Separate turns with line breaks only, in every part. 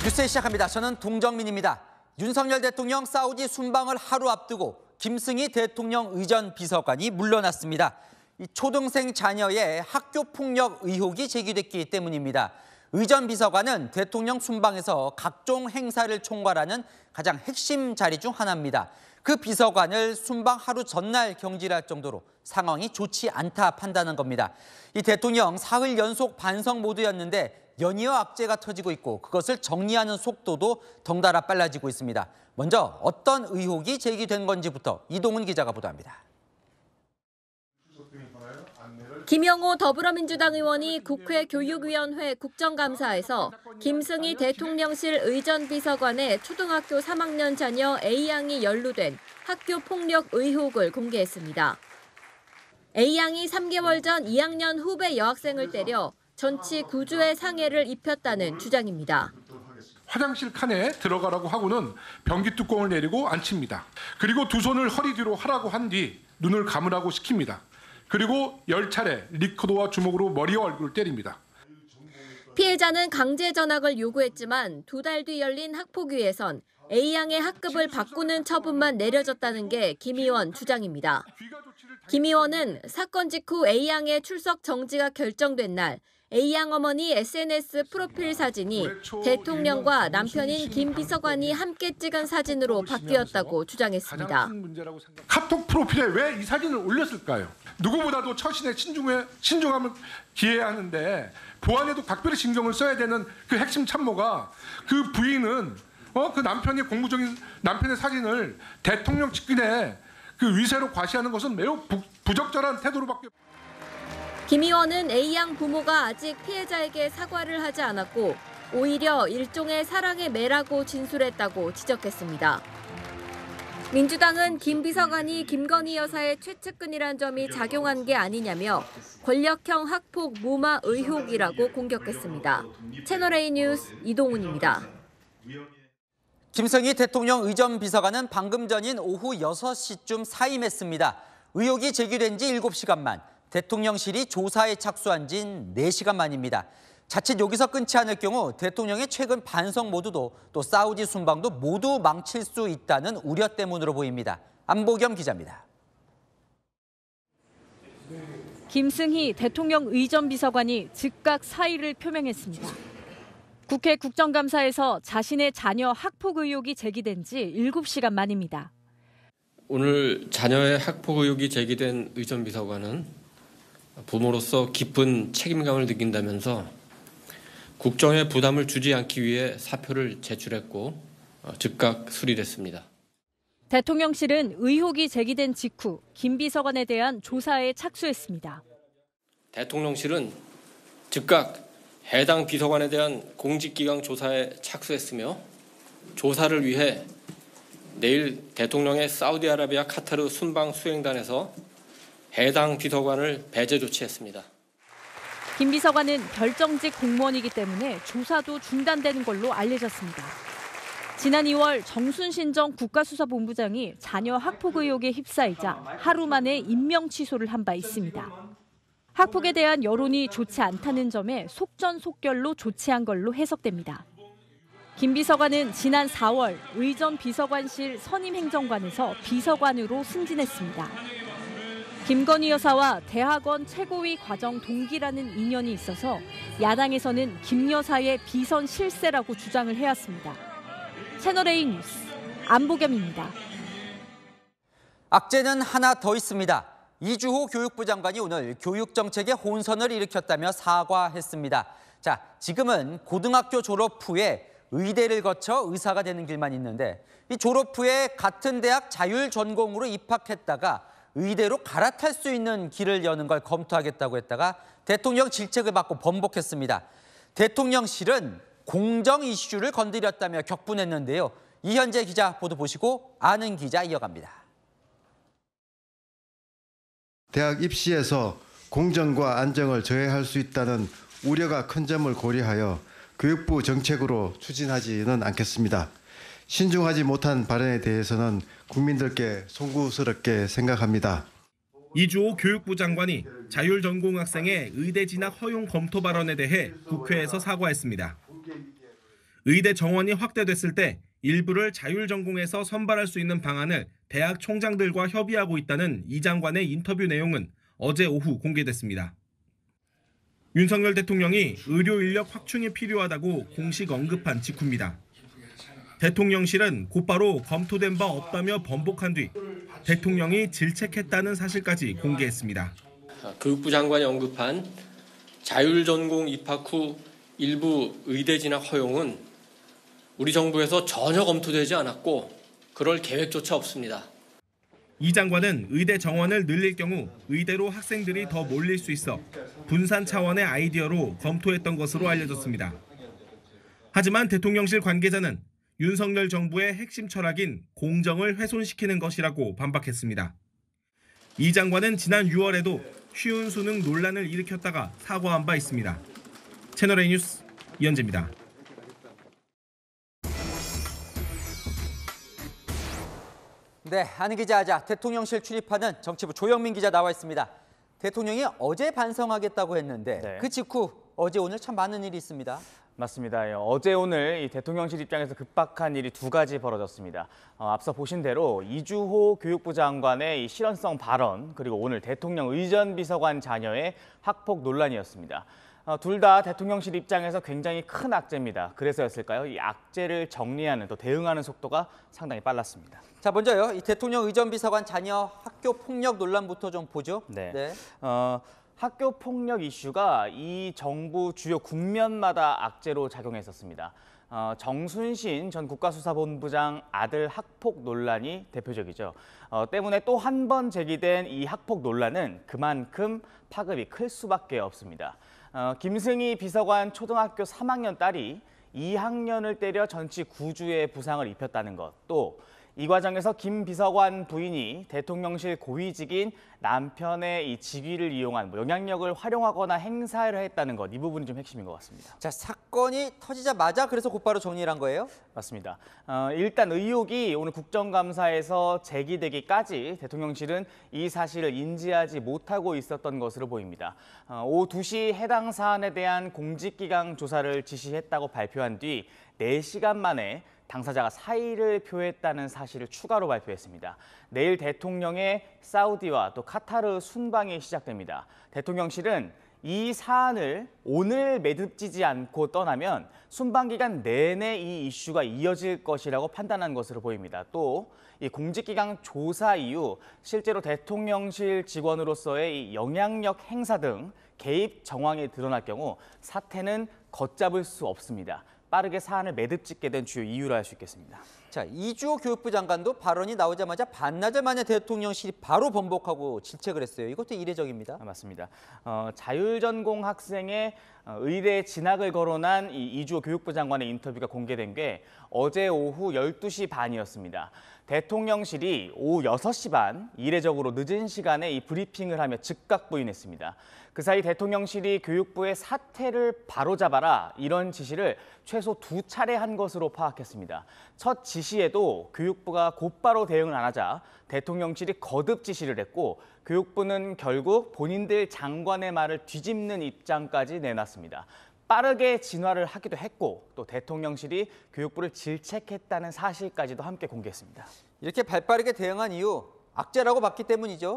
뉴스 시작합니다. 저는 동정민입니다. 윤석열 대통령 사우디 순방을 하루 앞두고 김승희 대통령 의전 비서관이 물러났습니다. 이 초등생 자녀의 학교 폭력 의혹이 제기됐기 때문입니다. 의전 비서관은 대통령 순방에서 각종 행사를 총괄하는 가장 핵심 자리 중 하나입니다. 그 비서관을 순방 하루 전날 경질할 정도로 상황이 좋지 않다 판단한 겁니다. 이 대통령 사흘 연속 반성 모드였는데 연이어 악재가 터지고 있고 그것을 정리하는 속도도 덩달아 빨라지고 있습니다. 먼저 어떤 의혹이 제기된 건지부터 이동훈 기자가 보도합니다.
김영호 더불어민주당 의원이 국회 교육위원회 국정감사에서 김승희 대통령실 의전비서관의 초등학교 3학년 자녀 A양이 연루된 학교 폭력 의혹을 공개했습니다. A양이 3개월 전 2학년 후배 여학생을 때려 전치 9주의 상해를 입혔다는 주장입니다.
화장실 칸에 들어가라고 하고는 변기 뚜껑을 내리고 앉힙니다. 그리고 두 손을 허리 뒤로 하라고 한 뒤 눈을 감으라고 시킵니다. 그리고 10차례 리코더와 주먹으로 머리와 얼굴을 때립니다.
피해자는 강제 전학을 요구했지만 2달 뒤 열린 학폭위에선 A양의 학급을 바꾸는 처분만 내려졌다는 게 김 의원 주장입니다. 김 의원은 사건 직후 A양의 출석 정지가 결정된 날 A양 어머니 SNS 프로필 사진이 대통령과 남편인 김 비서관이 함께 찍은 사진으로 바뀌었다고 주장했습니다.
카톡 프로필에 왜 이 사진을 올렸을까요? 누구보다도 처신에 신중함을 기해야 하는데 보안에도 각별히 신경을 써야 되는 그 핵심 참모가 그 부인은 그 남편의 공무적인 남편의 사진을 대통령 측근에 그 위세로 과시하는 것은 매우 부적절한 태도로밖에.
김 의원은 A양 부모가 아직 피해자에게 사과를 하지 않았고 오히려 일종의 사랑의 매라고 진술했다고 지적했습니다. 민주당은 김 비서관이 김건희 여사의 최측근이란 점이 작용한 게 아니냐며 권력형 학폭 무마 의혹이라고 공격했습니다. 채널A 뉴스 이동훈입니다.
김승희 대통령 의전 비서관은 방금 전인 오후 6시쯤 사임했습니다. 의혹이 제기된 지 7시간 만, 대통령실이 조사에 착수한 지는 4시간 만입니다. 자칫 여기서 끊지 않을 경우 대통령의 최근 반성 모드도 또 사우디 순방도 모두 망칠 수 있다는 우려 때문으로 보입니다. 안보겸 기자입니다.
김승희 대통령 의전 비서관이 즉각 사의를 표명했습니다. 국회 국정감사에서 자신의 자녀 학폭 의혹이 제기된 지 7시간 만입니다.
오늘 자녀의 학폭 의혹이 제기된 의전 비서관은 부모로서 깊은 책임감을 느낀다면서 국정에 부담을 주지 않기 위해 사표를 제출했고 즉각 수리됐습니다.
대통령실은 의혹이 제기된 직후 김 비서관에 대한 조사에 착수했습니다.
대통령실은 즉각 해당 비서관에 대한 공직기강 조사에 착수했으며 조사를 위해 내일 대통령의 사우디아라비아 카타르 순방 수행단에서 해당 비서관을 배제 조치했습니다.
김 비서관은 결정직 공무원이기 때문에 조사도 중단되는 걸로 알려졌습니다. 지난 2월 정순신 전 국가수사본부장이 자녀 학폭 의혹에 휩싸이자 하루 만에 임명 취소를 한 바 있습니다. 학폭에 대한 여론이 좋지 않다는 점에 속전속결로 조치한 걸로 해석됩니다. 김 비서관은 지난 4월 의전 비서관실 선임행정관에서 비서관으로 승진했습니다. 김건희 여사와 대학원 최고위 과정 동기라는 인연이 있어서 야당에서는 김 여사의 비선 실세라고 주장을 해왔습니다. 채널A 뉴스 안보겸입니다.
악재는 하나 더 있습니다. 이주호 교육부 장관이 오늘 교육정책에 혼선을 일으켰다며 사과했습니다. 자, 지금은 고등학교 졸업 후에 의대를 거쳐 의사가 되는 길만 있는데 이 졸업 후에 같은 대학 자율전공으로 입학했다가 의대로 갈아탈 수 있는 길을 여는 걸 검토하겠다고 했다가 대통령 질책을 받고 번복했습니다. 대통령실은 공정 이슈를 건드렸다며 격분했는데요. 이현재 기자 보도 보시고 아는 기자 이어갑니다.
대학 입시에서 공정과 안정을 저해할 수 있다는 우려가 큰 점을 고려하여 교육부 정책으로 추진하지는 않겠습니다. 신중하지 못한 발언에 대해서는 국민들께 송구스럽게 생각합니다.
이주호 교육부 장관이 자율전공 학생의 의대 진학 허용 검토 발언에 대해 국회에서 사과했습니다. 의대 정원이 확대됐을 때 일부를 자율전공에서 선발할 수 있는 방안을 대학 총장들과 협의하고 있다는 이 장관의 인터뷰 내용은 어제 오후 공개됐습니다. 윤석열 대통령이 의료 인력 확충이 필요하다고 공식 언급한 직후입니다. 대통령실은 곧바로 검토된 바 없다며 번복한 뒤 대통령이 질책했다는 사실까지 공개했습니다.
교육부 장관이 언급한 자율전공 입학 후 일부 의대 진학 허용은 우리 정부에서 전혀 검토되지 않았고 그럴 계획조차 없습니다.
이 장관은 의대 정원을 늘릴 경우 의대로 학생들이 더 몰릴 수 있어 분산 차원의 아이디어로 검토했던 것으로 알려졌습니다. 하지만 대통령실 관계자는 윤석열 정부의 핵심 철학인 공정을 훼손시키는 것이라고 반박했습니다. 이 장관은 지난 6월에도 쉬운 수능 논란을 일으켰다가 사과한 바 있습니다. 채널A 뉴스 이현재입니다.
네, 안희 기자, 대통령실 출입하는 정치부 조영민 기자 나와 있습니다. 대통령이 어제 반성하겠다고 했는데
네.
그 직후 어제 오늘 참 많은 일이 있습니다.
맞습니다. 어제 오늘 이 대통령실 입장에서 급박한 일이 두 가지 벌어졌습니다. 앞서 보신 대로 이주호 교육부 장관의 이 실언성 발언, 그리고 오늘 대통령 의전 비서관 자녀의 학폭 논란이었습니다. 둘 다 대통령실 입장에서 굉장히 큰 악재입니다. 그래서였을까요? 이 악재를 정리하는 또 대응하는 속도가 상당히 빨랐습니다.
자, 먼저요. 이 대통령 의전 비서관 자녀 학교 폭력 논란부터 좀 보죠.
네. 학교 폭력 이슈가 이 정부 주요 국면마다 악재로 작용했었습니다. 정순신 전 국가수사본부장 아들 학폭 논란이 대표적이죠. 때문에 또 한 번 제기된 이 학폭 논란은 그만큼 파급이 클 수밖에 없습니다. 김승희 비서관 초등학교 3학년 딸이 2학년을 때려 전치 9주의 부상을 입혔다는 것, 또 이 과정에서 김 비서관 부인이 대통령실 고위직인 남편의 이 직위를 이용한 영향력을 활용하거나 행사를 했다는 것, 이 부분이 좀 핵심인 것 같습니다.
자, 사건이 터지자마자 그래서 곧바로 정리를 한 거예요?
맞습니다. 일단 의혹이 오늘 국정감사에서 제기되기까지 대통령실은 이 사실을 인지하지 못하고 있었던 것으로 보입니다. 오후 2시 해당 사안에 대한 공직기강 조사를 지시했다고 발표한 뒤 4시간 만에 당사자가 사의를 표했다는 사실을 추가로 발표했습니다. 내일 대통령의 사우디와 또 카타르 순방이 시작됩니다. 대통령실은 이 사안을 오늘 매듭지지 않고 떠나면 순방 기간 내내 이 이슈가 이어질 것이라고 판단한 것으로 보입니다. 또 이 공직기강 조사 이후 실제로 대통령실 직원으로서의 이 영향력 행사 등 개입 정황이 드러날 경우 사태는 걷잡을 수 없습니다. 빠르게 사안을 매듭짓게 된 주요 이유라 할 수 있겠습니다.
자, 이주호 교육부 장관도 발언이 나오자마자 반나절 만에 대통령실이 바로 번복하고 질책을 했어요. 이것도 이례적입니다.
맞습니다. 자율전공 학생의 의대 진학을 거론한 이주호 교육부 장관의 인터뷰가 공개된 게 어제 오후 12시 반이었습니다. 대통령실이 오후 6시 반 이례적으로 늦은 시간에 이 브리핑을 하며 즉각 부인했습니다. 그 사이 대통령실이 교육부의 사태를 바로잡아라 이런 지시를 최소 2차례 한 것으로 파악했습니다. 첫 지시에도 교육부가 곧바로 대응을 안 하자 대통령실이 거듭 지시를 했고 교육부는 결국 본인들 장관의 말을 뒤집는 입장까지 내놨습니다. 빠르게 진화를 하기도 했고 또 대통령실이 교육부를 질책했다는 사실까지도 함께 공개했습니다.
이렇게 발빠르게 대응한 이유 악재라고 봤기 때문이죠.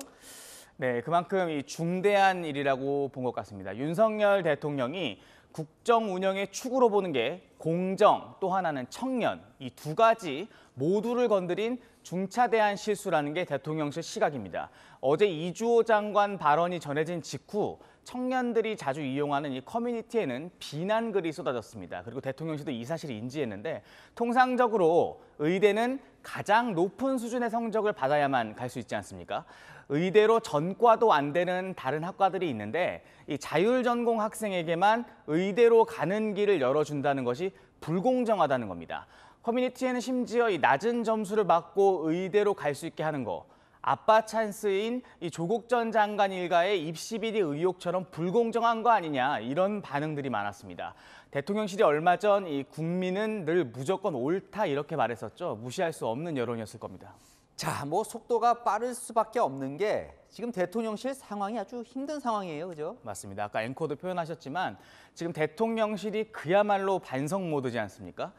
네, 그만큼 이 중대한 일이라고 본 것 같습니다. 윤석열 대통령이 국정 운영의 축으로 보는 게 공정, 또 하나는 청년, 이 두 가지 모두를 건드린 중차대한 실수라는 게 대통령실 시각입니다. 어제 이주호 장관 발언이 전해진 직후 청년들이 자주 이용하는 이 커뮤니티에는 비난글이 쏟아졌습니다. 그리고 대통령실도 이 사실을 인지했는데 통상적으로 의대는 가장 높은 수준의 성적을 받아야만 갈 수 있지 않습니까? 의대로 전과도 안 되는 다른 학과들이 있는데 이 자율전공 학생에게만 의대로 가는 길을 열어준다는 것이 불공정하다는 겁니다. 커뮤니티에는 심지어 이 낮은 점수를 받고 의대로 갈 수 있게 하는 거, 아빠 찬스인 이 조국 전 장관 일가의 입시 비리 의혹처럼 불공정한 거 아니냐 이런 반응들이 많았습니다. 대통령실이 얼마 전 이 국민은 늘 무조건 옳다 이렇게 말했었죠. 무시할 수 없는 여론이었을 겁니다.
자, 뭐 속도가 빠를 수밖에 없는 게 지금 대통령실 상황이 아주 힘든 상황이에요, 그죠?
맞습니다. 아까 앵커도 표현하셨지만 지금 대통령실이 그야말로 반성 모드지 않습니까?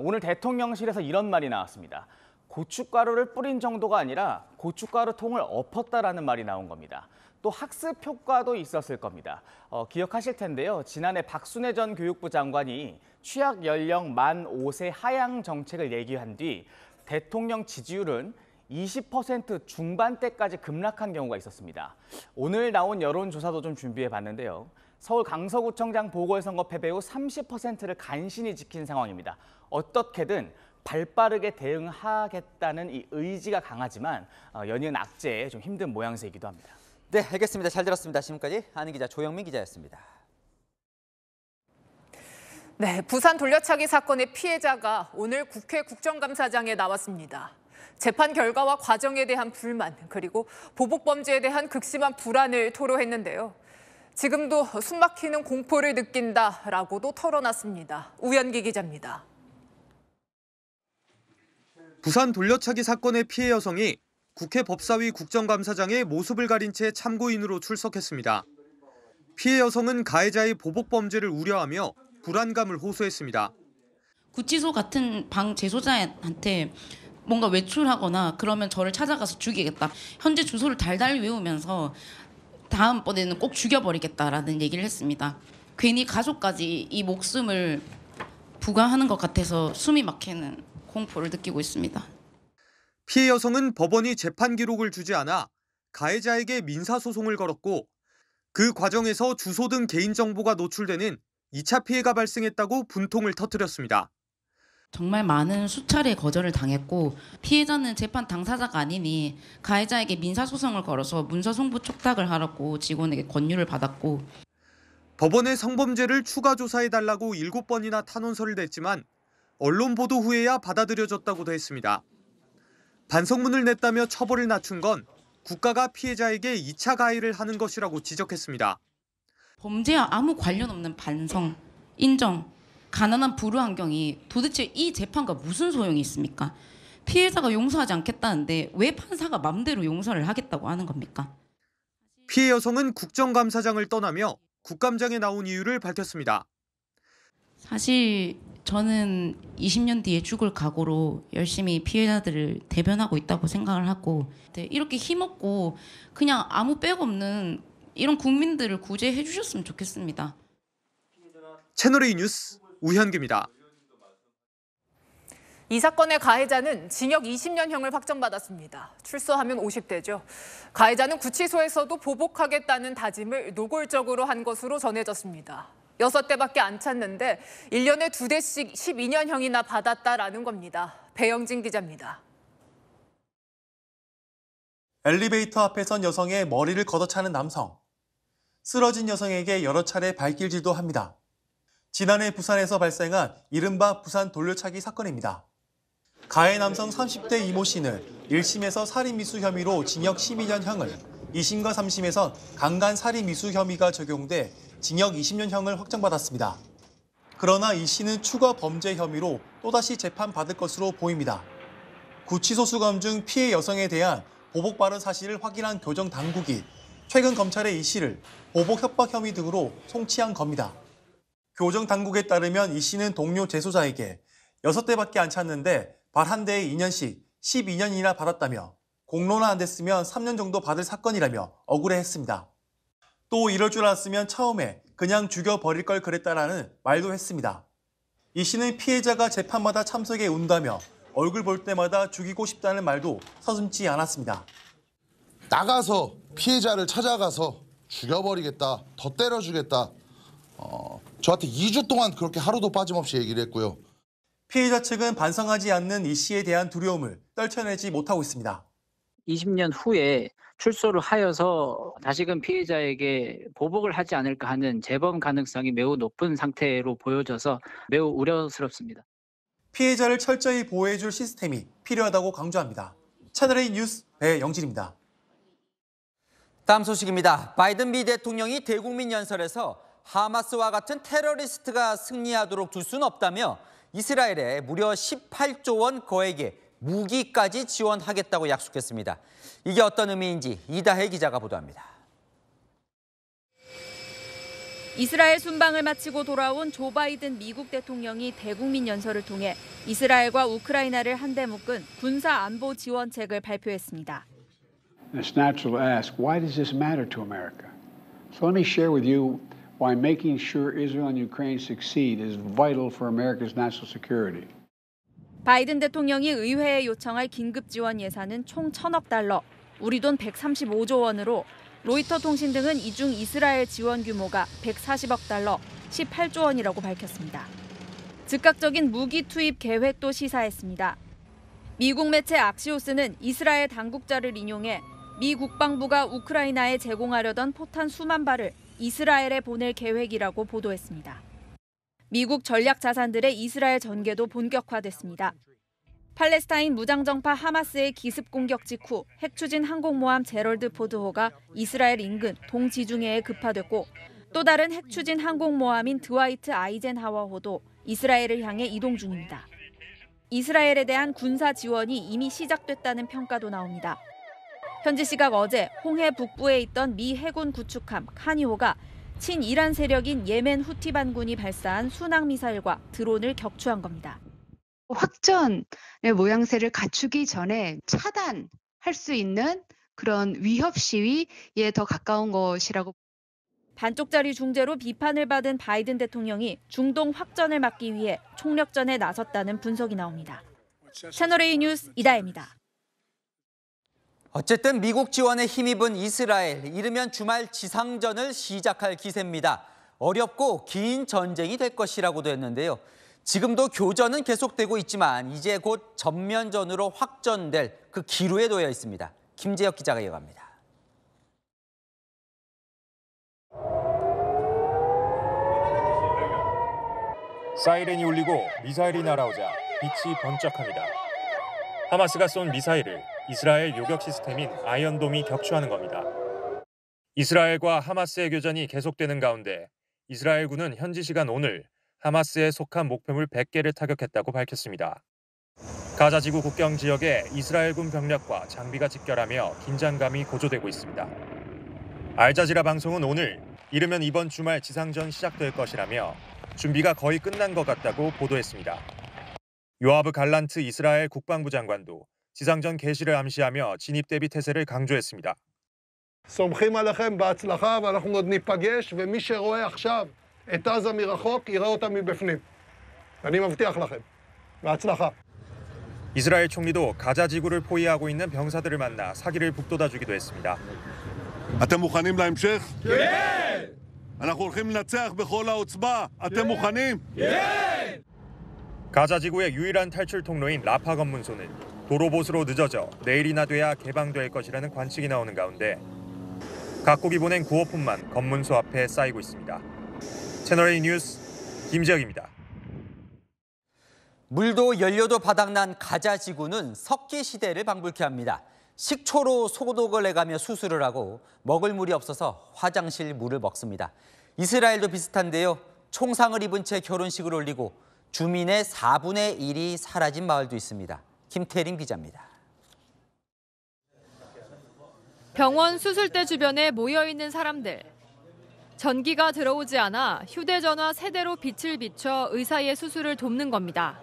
오늘 대통령실에서 이런 말이 나왔습니다. 고춧가루를 뿌린 정도가 아니라 고춧가루 통을 엎었다라는 말이 나온 겁니다. 또 학습 효과도 있었을 겁니다. 기억하실 텐데요. 지난해 박순애 전 교육부 장관이 취약 연령 만 5세 하향 정책을 얘기한 뒤 대통령 지지율은 20% 중반대까지 급락한 경우가 있었습니다. 오늘 나온 여론조사도 좀 준비해 봤는데요. 서울 강서구청장 보궐선거 패배 후 30%를 간신히 지킨 상황입니다. 어떻게든 발빠르게 대응하겠다는 이 의지가 강하지만 연이은 악재에 좀 힘든 모양새이기도 합니다.
네, 알겠습니다. 잘 들었습니다. 지금까지 아는 기자 조영민 기자였습니다.
네, 부산 돌려차기 사건의 피해자가 오늘 국회 국정감사장에 나왔습니다. 재판 결과와 과정에 대한 불만, 그리고 보복 범죄에 대한 극심한 불안을 토로했는데요. 지금도 숨막히는 공포를 느낀다라고도 털어놨습니다. 우연기 기자입니다.
부산 돌려차기 사건의 피해 여성이 국회 법사위 국정감사장에 모습을 가린 채 참고인으로 출석했습니다. 피해 여성은 가해자의 보복 범죄를 우려하며 불안감을 호소했습니다.
구치소 같은 방 재소자한테 뭔가 외출하거나 그러면 저를 찾아가서 죽이겠다. 현재 주소를 달달 외우면서 다음번에는 꼭 죽여버리겠다라는 얘기를 했습니다. 괜히 가족까지 이 목숨을 부과하는 것 같아서 숨이 막히는 공포를 느끼고 있습니다.
피해 여성은 법원이 재판 기록을 주지 않아 가해자에게 민사소송을 걸었고 그 과정에서 주소 등 개인정보가 노출되는 2차 피해가 발생했다고 분통을 터뜨렸습니다.
정말 많은 수차례 거절을 당했고 피해자는 재판 당사자가 아니니 가해자에게 민사소송을 걸어서 문서송부 촉탁을 하라고 직원에게 권유를 받았고
법원에 성범죄를 추가 조사해달라고 7번이나 탄원서를 냈지만 언론 보도 후에야 받아들여졌다고도 했습니다. 반성문을 냈다며 처벌을 낮춘 건 국가가 피해자에게 2차 가해를 하는 것이라고 지적했습니다.
범죄와 아무 관련 없는 반성, 인정, 가난한 불우 환경이 도대체 이 재판과 무슨 소용이 있습니까? 피해자가 용서하지 않겠다는데 왜 판사가 맘대로 용서를 하겠다고 하는 겁니까?
피해 여성은 국정감사장을 떠나며 국감장에 나온 이유를 밝혔습니다.
사실 저는 20년 뒤에 죽을 각오로 열심히 피해자들을 대변하고 있다고 생각을 하고 이렇게 힘없고 그냥 아무 빽 없는 이런 국민들을 구제해 주셨으면 좋겠습니다.
채널A 뉴스 우현기입니다.
이 사건의 가해자는 징역 20년형을 확정받았습니다. 출소하면 50대죠. 가해자는 구치소에서도 보복하겠다는 다짐을 노골적으로 한 것으로 전해졌습니다. 6대밖에 안 찼는데 1년에 2대씩 12년형이나 받았다라는 겁니다. 배영진 기자입니다.
엘리베이터 앞에 선 여성의 머리를 걷어차는 남성. 쓰러진 여성에게 여러 차례 발길질도 합니다. 지난해 부산에서 발생한 이른바 부산 돌려차기 사건입니다. 가해 남성 30대 이모 씨는 1심에서 살인미수 혐의로 징역 12년형을, 2심과 3심에선 강간 살인미수 혐의가 적용돼 징역 20년형을 확정받았습니다. 그러나 이 씨는 추가 범죄 혐의로 또다시 재판받을 것으로 보입니다. 구치소 수감 중 피해 여성에 대한 보복 발언 사실을 확인한 교정 당국이 최근 검찰에 이 씨를 보복 협박 혐의 등으로 송치한 겁니다. 교정 당국에 따르면 이 씨는 동료 재소자에게 6대밖에 안 찼는데 발 한 대에 2년씩 12년이나 받았다며 공로나 안 됐으면 3년 정도 받을 사건이라며 억울해했습니다. 또 이럴 줄 알았으면 처음에 그냥 죽여버릴 걸 그랬다라는 말도 했습니다. 이 씨는 피해자가 재판마다 참석에 운다며 얼굴 볼 때마다 죽이고 싶다는 말도 서슴지 않았습니다.
나가서 피해자를 찾아가서 죽여버리겠다, 더 때려주겠다. 저한테 2주 동안 그렇게 하루도 빠짐없이 얘기를 했고요.
피해자 측은 반성하지 않는 이 씨에 대한 두려움을 떨쳐내지 못하고 있습니다.
20년 후에 출소를 하여서 다시금 피해자에게 보복을 하지 않을까 하는 재범 가능성이 매우 높은 상태로 보여져서 매우 우려스럽습니다.
피해자를 철저히 보호해줄 시스템이 필요하다고 강조합니다. 채널A 뉴스 배영진입니다.
다음 소식입니다. 바이든 미 대통령이 대국민 연설에서 하마스와 같은 테러리스트가 승리하도록 둘 수는 없다며 이스라엘에 무려 18조 원 거액의 무기까지 지원하겠다고 약속했습니다. 이게 어떤 의미인지 이다혜 기자가 보도합니다.
이스라엘 순방을 마치고 돌아온 조 바이든 미국 대통령이 대국민 연설을 통해 이스라엘과 우크라이나를 한데 묶은 군사 안보 지원책을 발표했습니다.
It's natural to ask, why does this matter to America? So let me share with you why making sure Israel and Ukraine succeed is vital for America's national security.
바이든 대통령이 의회에 요청할 긴급 지원 예산은 총 1,000억 달러, 우리 돈 135조 원으로 로이터 통신 등은 이 중 이스라엘 지원 규모가 140억 달러, 18조 원이라고 밝혔습니다. 즉각적인 무기 투입 계획도 시사했습니다. 미국 매체 악시오스는 이스라엘 당국자를 인용해 미 국방부가 우크라이나에 제공하려던 포탄 수만 발을 이스라엘에 보낼 계획이라고 보도했습니다. 미국 전략 자산들의 이스라엘 전개도 본격화됐습니다. 팔레스타인 무장정파 하마스의 기습 공격 직후 핵 추진 항공모함 제럴드 포드호가 이스라엘 인근 동지중해에 급파됐고 또 다른 핵 추진 항공모함인 드와이트 아이젠하워호도 이스라엘을 향해 이동 중입니다. 이스라엘에 대한 군사 지원이 이미 시작됐다는 평가도 나옵니다. 현지 시각 어제 홍해 북부에 있던 미 해군 구축함 카니호가 친이란 세력인 예멘 후티 반군이 발사한 순항미사일과 드론을 격추한 겁니다.
확전의 모양새를 갖추기 전에 차단할 수 있는 그런 위협 시위에 더 가까운 것이라고.
반쪽짜리 중재로 비판을 받은 바이든 대통령이 중동 확전을 막기 위해 총력전에 나섰다는 분석이 나옵니다. 채널A 뉴스 이다혜입니다.
어쨌든 미국 지원에 힘입은 이스라엘, 이르면 주말 지상전을 시작할 기세입니다. 어렵고 긴 전쟁이 될 것이라고도 했는데요. 지금도 교전은 계속되고 있지만 이제 곧 전면전으로 확전될 그 기로에 놓여 있습니다. 김재혁 기자가 이어갑니다.
사이렌이 울리고 미사일이 날아오자 빛이 번쩍합니다. 하마스가 쏜 미사일을 이스라엘 요격 시스템인 아이언돔이 격추하는 겁니다. 이스라엘과 하마스의 교전이 계속되는 가운데 이스라엘군은 현지 시간 오늘 하마스에 속한 목표물 100개를 타격했다고 밝혔습니다. 가자지구 국경 지역에 이스라엘군 병력과 장비가 집결하며 긴장감이 고조되고 있습니다. 알자지라 방송은 오늘 이르면 이번 주말 지상전 시작될 것이라며 준비가 거의 끝난 것 같다고 보도했습니다. 요아브 갈란트 이스라엘 국방부 장관도 지상전 개시를 암시하며 진입 대비 태세를 강조했습니다.
סומכים עליכם בהצלחה ואנחנו עוד ניפגש ומי שרואה עכשיו את עזה מרחוק יראה אותה מבפנים. אני מבטיח לכם. בהצלחה.
이스라엘 총리도 가자 지구를 포위하고 있는 병사들을 만나 사기를 북돋아주기도 했습니다.
אתם מוכנים להמשך? כן! אנחנו הולכים לנצח בכל העוצמה. אתם מוכנים?
כן! 가자 지구의 유일한 탈출 통로인 라파 검문소는 도로봇으로 늦어져 내일이나 돼야 개방될 것이라는 관측이 나오는 가운데 각국이 보낸 구호품만 검문소 앞에 쌓이고 있습니다. 채널A 뉴스 김재혁입니다.
물도 연료도 바닥난 가자 지구는 석기 시대를 방불케 합니다. 식초로 소독을 해가며 수술을 하고 먹을 물이 없어서 화장실 물을 먹습니다. 이스라엘도 비슷한데요. 총상을 입은 채 결혼식을 올리고 주민의 4분의 1이 사라진 마을도 있습니다. 김태림 기자입니다.
병원 수술대 주변에 모여있는 사람들. 전기가 들어오지 않아 휴대전화 세대로 빛을 비춰 의사의 수술을 돕는 겁니다.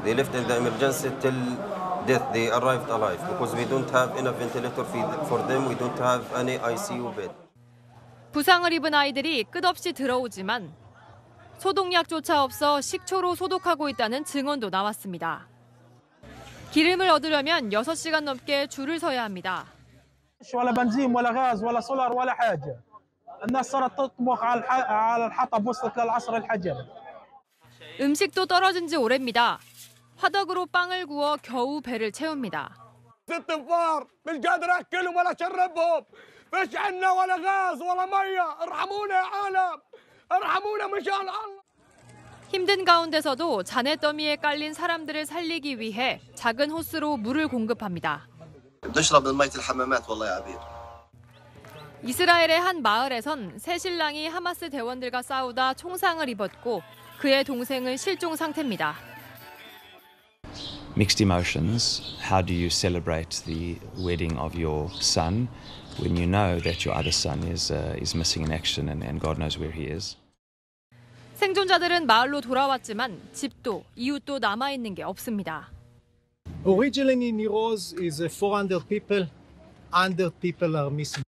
They left in the emergency till death. They arrived alive because we don't have enough ventilator for them. We don't have any ICU bed.
부상을 입은 아이들이 끝없이 들어오지만 소독약조차 없어 식초로 소독하고 있다는 증언도 나왔습니다. 기름을 얻으려면 6시간 넘게 줄을 서야 합니다.
ولا بنزين ولا غاز ولا سولار ولا حاجة. الناس صارت تطبخ على الحطب وصلت للعصر الحجري.
음식도 떨어진 지 오래입니다. 화덕으로 빵을 구워 겨우 배를 채웁니다.
ست انفار مش قادر اكلهم ولا اشربهم. فيش عنا ولا غاز ولا ميه. ارحمونا يا عالم. ارحمونا من شاء الله.
힘든 가운데서도 잔해 더미에 깔린 사람들을 살리기 위해 작은 호스로 물을 공급합니다. 이스라엘의 한 마을에선 새 신랑이 하마스 대원들과 싸우다 총상을 입었고 그의 동생은 실종 상태입니다.
mixed emotions. How do you celebrate the wedding of your son when you know that your other son is missing in action and God knows where he is?
생존자들은 마을로 돌아왔지만 집도 이웃도 남아있는 게 없습니다.
Originally in Niroz is 400 people. 100 people are missing.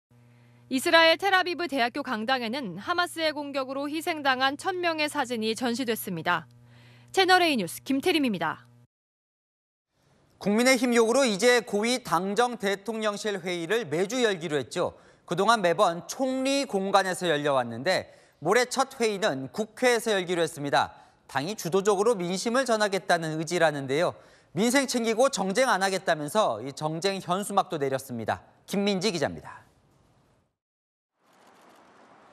이스라엘 텔아비브 대학교 강당에는 하마스의 공격으로 희생당한 1,000명의 사진이 전시됐습니다. 채널A 뉴스 김태림입니다.
국민의힘 요구로 이제 고위 당정 대통령실 회의를 매주 열기로 했죠. 그동안 매번 총리 공간에서 열려왔는데 모레 첫 회의는 국회에서 열기로 했습니다. 당이 주도적으로 민심을 전하겠다는 의지라는데요. 민생 챙기고 정쟁 안 하겠다면서 이 정쟁 현수막도 내렸습니다. 김민지 기자입니다.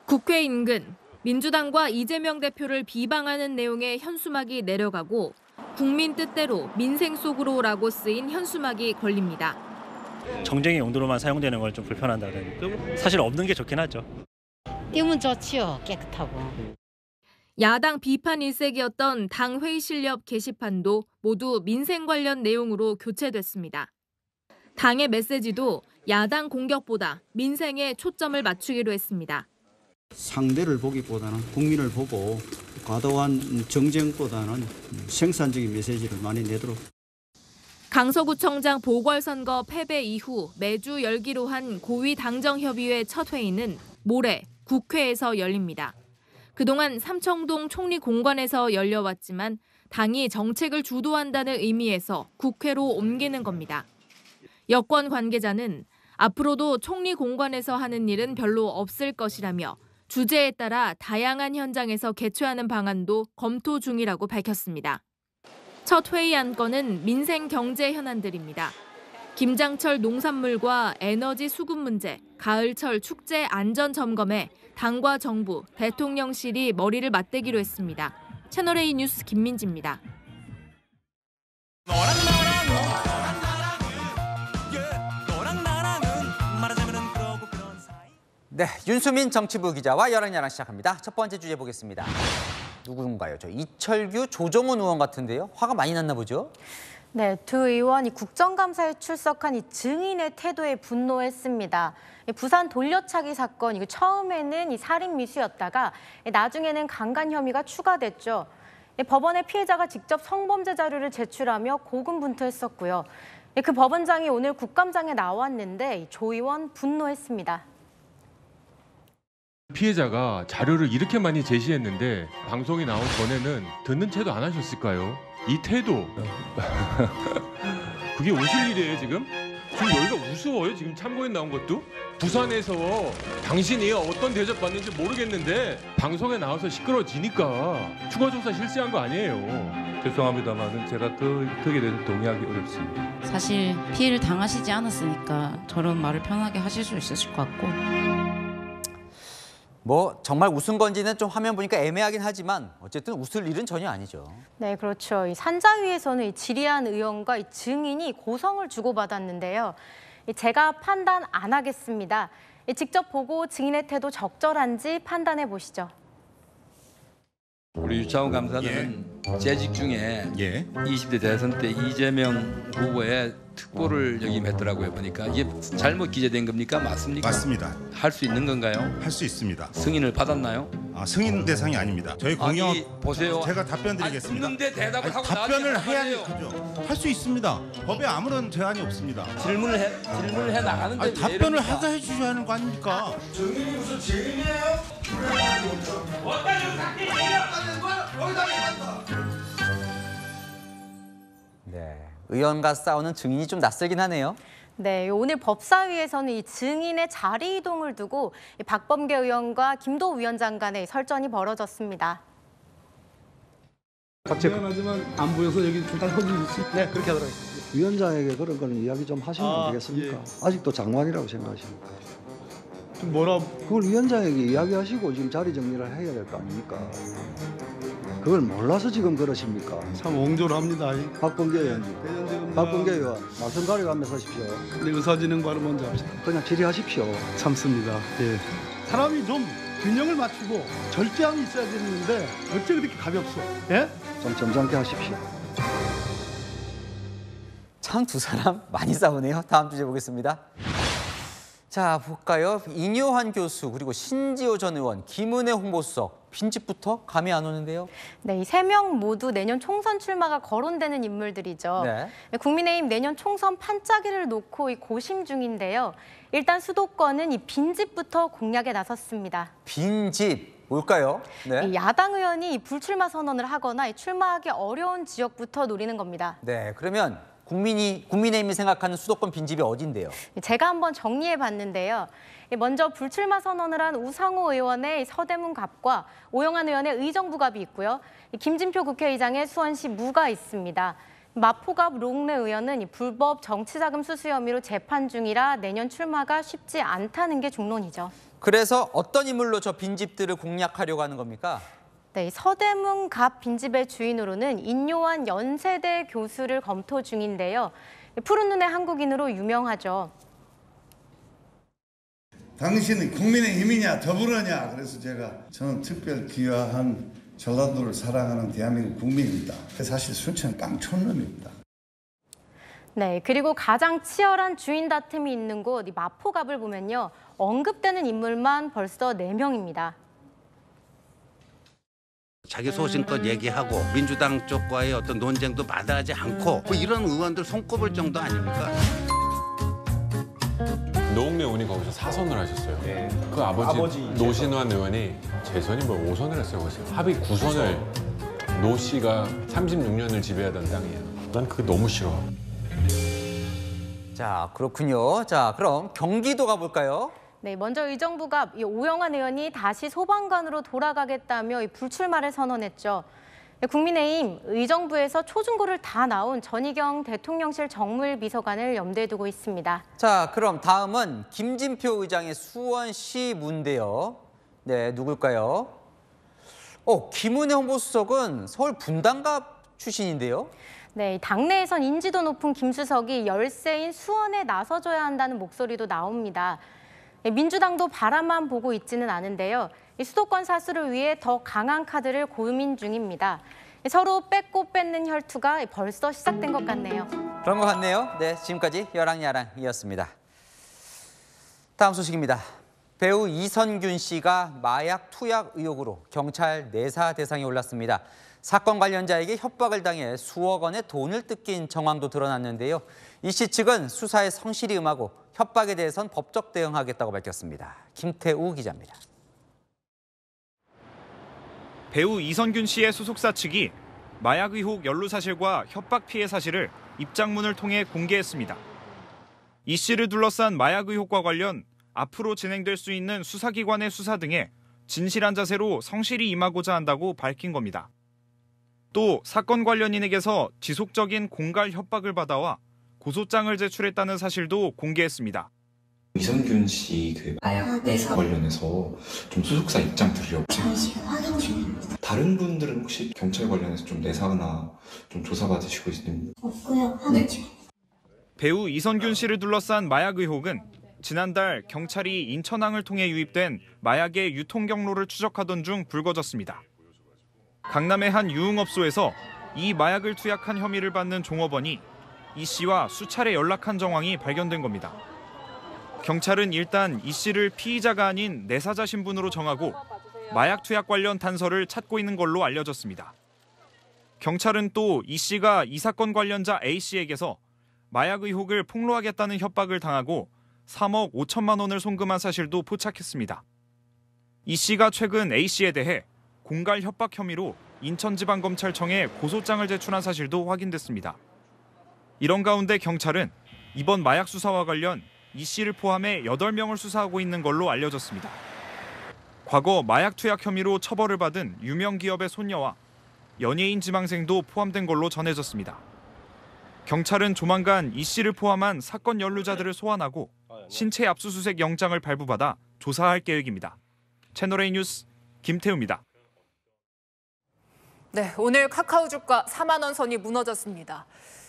국회 인근 민주당과 이재명 대표를 비방하는 내용의 현수막이 내려가고 국민 뜻대로 민생 속으로라고 쓰인 현수막이 걸립니다.
정쟁의 용도로만 사용되는 건 좀 불편하다는 사실 없는 게 좋긴 하죠.
띄우면 좋지요. 깨끗하고.
야당 비판 일색이었던 당 회의실 옆 게시판도 모두 민생 관련 내용으로 교체됐습니다. 당의 메시지도 야당 공격보다 민생에 초점을 맞추기로 했습니다.
상대를 보기보다는 국민을 보고 과도한 정쟁보다는 생산적인 메시지를 많이 내도록.
강서구청장 보궐선거 패배 이후 매주 열기로 한 고위 당정협의회 첫 회의는 모레 국회에서 열립니다. 그동안 삼청동 총리 공관에서 열려왔지만 당이 정책을 주도한다는 의미에서 국회로 옮기는 겁니다. 여권 관계자는 앞으로도 총리 공관에서 하는 일은 별로 없을 것이라며 주제에 따라 다양한 현장에서 개최하는 방안도 검토 중이라고 밝혔습니다. 첫 회의 안건은 민생 경제 현안들입니다. 김장철 농산물과 에너지 수급 문제, 가을철 축제 안전 점검에 당과 정부, 대통령실이 머리를 맞대기로 했습니다. 채널A 뉴스 김민지입니다.
네, 윤수민 정치부 기자와 여랑야랑 시작합니다. 첫 번째 주제 보겠습니다. 누군가요? 저 이철규, 조정훈 의원 같은데요. 화가 많이 났나 보죠?
네, 두 의원이 국정감사에 출석한 이 증인의 태도에 분노했습니다. 부산 돌려차기 사건, 이거 처음에는 이 살인 미수였다가 나중에는 강간 혐의가 추가됐죠. 법원에 피해자가 직접 성범죄 자료를 제출하며 고군분투했었고요. 그 법원장이 오늘 국감장에 나왔는데 조 의원 분노했습니다.
피해자가 자료를 이렇게 많이 제시했는데 방송이 나온 전에는 듣는 채도 안 하셨을까요? 이 태도 그게 웃을 일이에요 지금? 지금 여기가 우스워요 지금 참고인 나온 것도? 부산에서 당신이 어떤 대접 받는지 모르겠는데 방송에 나와서 시끄러워지니까 추가조사 실시한 거 아니에요.
죄송합니다만 제가 거기에 대해서 동의하기 어렵습니다.
사실 피해를 당하시지 않았으니까 저런 말을 편하게 하실 수 있으실 것 같고.
뭐 정말 웃은 건지는 좀 화면 보니까 애매하긴 하지만 어쨌든 웃을 일은 전혀 아니죠.
네, 그렇죠. 이 산자위에서는 이 지리한 의원과 이 증인이 고성을 주고받았는데요. 제가 판단 안 하겠습니다. 직접 보고 증인의 태도 적절한지 판단해 보시죠.
우리 유창훈 감사는 재직 중에 20대 대선 때 이재명 후보의 특보를 역임했더라고요. 보니까 이게 잘못 기재된 겁니까? 맞습니까?
맞습니다.
할 수 있는 건가요?
할 수 있습니다.
승인을 받았나요?
승인 대상이 아닙니다. 저희 공영
보세요.
제가 답변 드리겠습니다.
듣는데 대답을 하고
답변을 해야 하죠. 할 수 있습니다. 법에 아무런 제한이 없습니다.
질문을 해 나가는데
답변을 하게 해주셔야 하는 거 아닙니까?
증인이 무슨 증인이에요?
네, 의원과 싸우는 증인이 좀 낯설긴 하네요.
네, 오늘 법사위에서는 이 증인의 자리 이동을 두고 박범계 의원과 김도 위원장 간의 설전이 벌어졌습니다.
미안하지만 안 보여서 여기 잠깐 서기 있습니다. 네, 그렇게 하도록 하겠습니다.
위원장에게 그런 거는 이야기 좀 하시면 안 되겠습니까? 아직도 장관이라고 생각하십니까?
좀 뭐라?
그걸 위원장에게 이야기하시고 지금 자리 정리를 해야 될 거 아닙니까? 그걸 몰라서 지금 그러십니까?
참 옹졸합니다.
박범계 의원님. 박범계 의원, 말씀 가려가면서 하십시오.
네, 의사진행발을 먼저 합시다.
그냥 질의하십시오.
참습니다. 예. 사람이 좀 균형을 맞추고 절제함이 있어야 되는데 어째 그렇게 가볍소? 예?
좀 점잖게 하십시오.
참 두 사람 많이 싸우네요. 다음 주제 보겠습니다. 자, 볼까요? 인효한 교수 그리고 신지호 전 의원, 김은혜 홍보수석 빈집부터 감이 안 오는데요.
네, 이 세 명 모두 내년 총선 출마가 거론되는 인물들이죠.
네.
국민의힘 내년 총선 판짜기를 놓고 고심 중인데요. 일단 수도권은 이 빈집부터 공략에 나섰습니다.
빈집 뭘까요? 네.
야당 의원이 불출마 선언을 하거나 출마하기 어려운 지역부터 노리는 겁니다.
네, 그러면 국민의힘이 생각하는 수도권 빈집이 어딘데요?
제가 한번 정리해 봤는데요. 먼저 불출마 선언을 한 우상호 의원의 서대문갑과 오영환 의원의 의정부갑이 있고요. 김진표 국회의장의 수원시 무가 있습니다. 마포갑 롱래 의원은 불법 정치자금 수수 혐의로 재판 중이라 내년 출마가 쉽지 않다는 게 중론이죠.
그래서 어떤 인물로 저 빈집들을 공략하려고 하는 겁니까?
네, 서대문갑 빈집의 주인으로는 인요한 연세대 교수를 검토 중인데요. 푸른 눈의 한국인으로 유명하죠.
당신이 국민의힘이냐 더불어냐. 그래서 저는 특별 귀화한 전라도를 사랑하는 대한민국 국민입니다. 사실 순천 깡촌놈입니다.
네, 그리고 가장 치열한 주인 다툼이 있는 곳 마포갑을 보면요. 언급되는 인물만 벌써 4명입니다.
자기 소신껏 얘기하고 민주당 쪽과의 어떤 논쟁도 마다하지 않고 이런 의원들 손꼽을 정도 아닙니까?
노웅래 의원이 거기서 4선을 하셨어요. 네. 그 아버지 노신환 의원이 재선이 5선을 했어요. 거기서. 합의 9선을 노 씨가 36년을 지배하던 땅이에요. 난 그게 너무 싫어.
자, 그렇군요. 자, 그럼 경기도 가볼까요?
네, 먼저 의정부갑 오영환 의원이 다시 소방관으로 돌아가겠다며 불출마를 선언했죠. 국민의힘 의정부에서 초중고를 다 나온 전희경 대통령실 정무일비서관을 염두에 두고 있습니다.
자, 그럼 다음은 김진표 의장의 수원시 문인데요. 네, 누굴까요? 김은혜 홍보수석은 서울 분당갑 출신인데요.
네, 당내에선 인지도 높은 김수석이 열세인 수원에 나서줘야 한다는 목소리도 나옵니다. 민주당도 바라만 보고 있지는 않은데요. 수도권 사수를 위해 더 강한 카드를 고민 중입니다. 서로 뺏고 뺏는 혈투가 벌써 시작된 것 같네요.
그런 것 같네요. 네, 지금까지 여랑야랑이었습니다. 다음 소식입니다. 배우 이선균 씨가 마약 투약 의혹으로 경찰 내사 대상에 올랐습니다. 사건 관련자에게 협박을 당해 수억 원의 돈을 뜯긴 정황도 드러났는데요. 이 씨 측은 수사에 성실히 응하고 협박에 대해선 법적 대응하겠다고 밝혔습니다. 김태우 기자입니다.
배우 이선균 씨의 소속사 측이 마약 의혹 연루 사실과 협박 피해 사실을 입장문을 통해 공개했습니다. 이 씨를 둘러싼 마약 의혹과 관련 앞으로 진행될 수 있는 수사기관의 수사 등에 진실한 자세로 성실히 임하고자 한다고 밝힌 겁니다. 또 사건 관련인에게서 지속적인 공갈 협박을 받아와 고소장을 제출했다는 사실도 공개했습니다.
이선균 씨 마약 내사 관련해서 좀 소속사 입장 들으려고.
지금 확인 중입니다.
다른 분들은 혹시 경찰 관련해서 좀 내사나 좀 조사받으시고 있습니까?
없고요. 확인 중입니다.
배우 이선균 씨를 둘러싼 마약 의혹은 지난달 경찰이 인천항을 통해 유입된 마약의 유통 경로를 추적하던 중 불거졌습니다. 강남의 한 유흥업소에서 이 마약을 투약한 혐의를 받는 종업원이 이 씨와 수차례 연락한 정황이 발견된 겁니다. 경찰은 일단 이 씨를 피의자가 아닌 내사자 신분으로 정하고 마약 투약 관련 단서를 찾고 있는 걸로 알려졌습니다. 경찰은 또 이 씨가 이 사건 관련자 A 씨에게서 마약 의혹을 폭로하겠다는 협박을 당하고 3억 5천만 원을 송금한 사실도 포착했습니다. 이 씨가 최근 A 씨에 대해 공갈 협박 혐의로 인천지방검찰청에 고소장을 제출한 사실도 확인됐습니다. 이런 가운데 경찰은 이번 마약 수사와 관련 이 씨를 포함해 8명을 수사하고 있는 걸로 알려졌습니다. 과거 마약 투약 혐의로 처벌을 받은 유명 기업의 손녀와 연예인 지망생도 포함된 걸로 전해졌습니다. 경찰은 조만간 이 씨를 포함한 사건 연루자들을 소환하고 신체 압수수색 영장을 발부받아 조사할 계획입니다. 채널A 뉴스 김태우입니다.
네, 오늘 카카오 주가 4만 원 선이 무너졌습니다.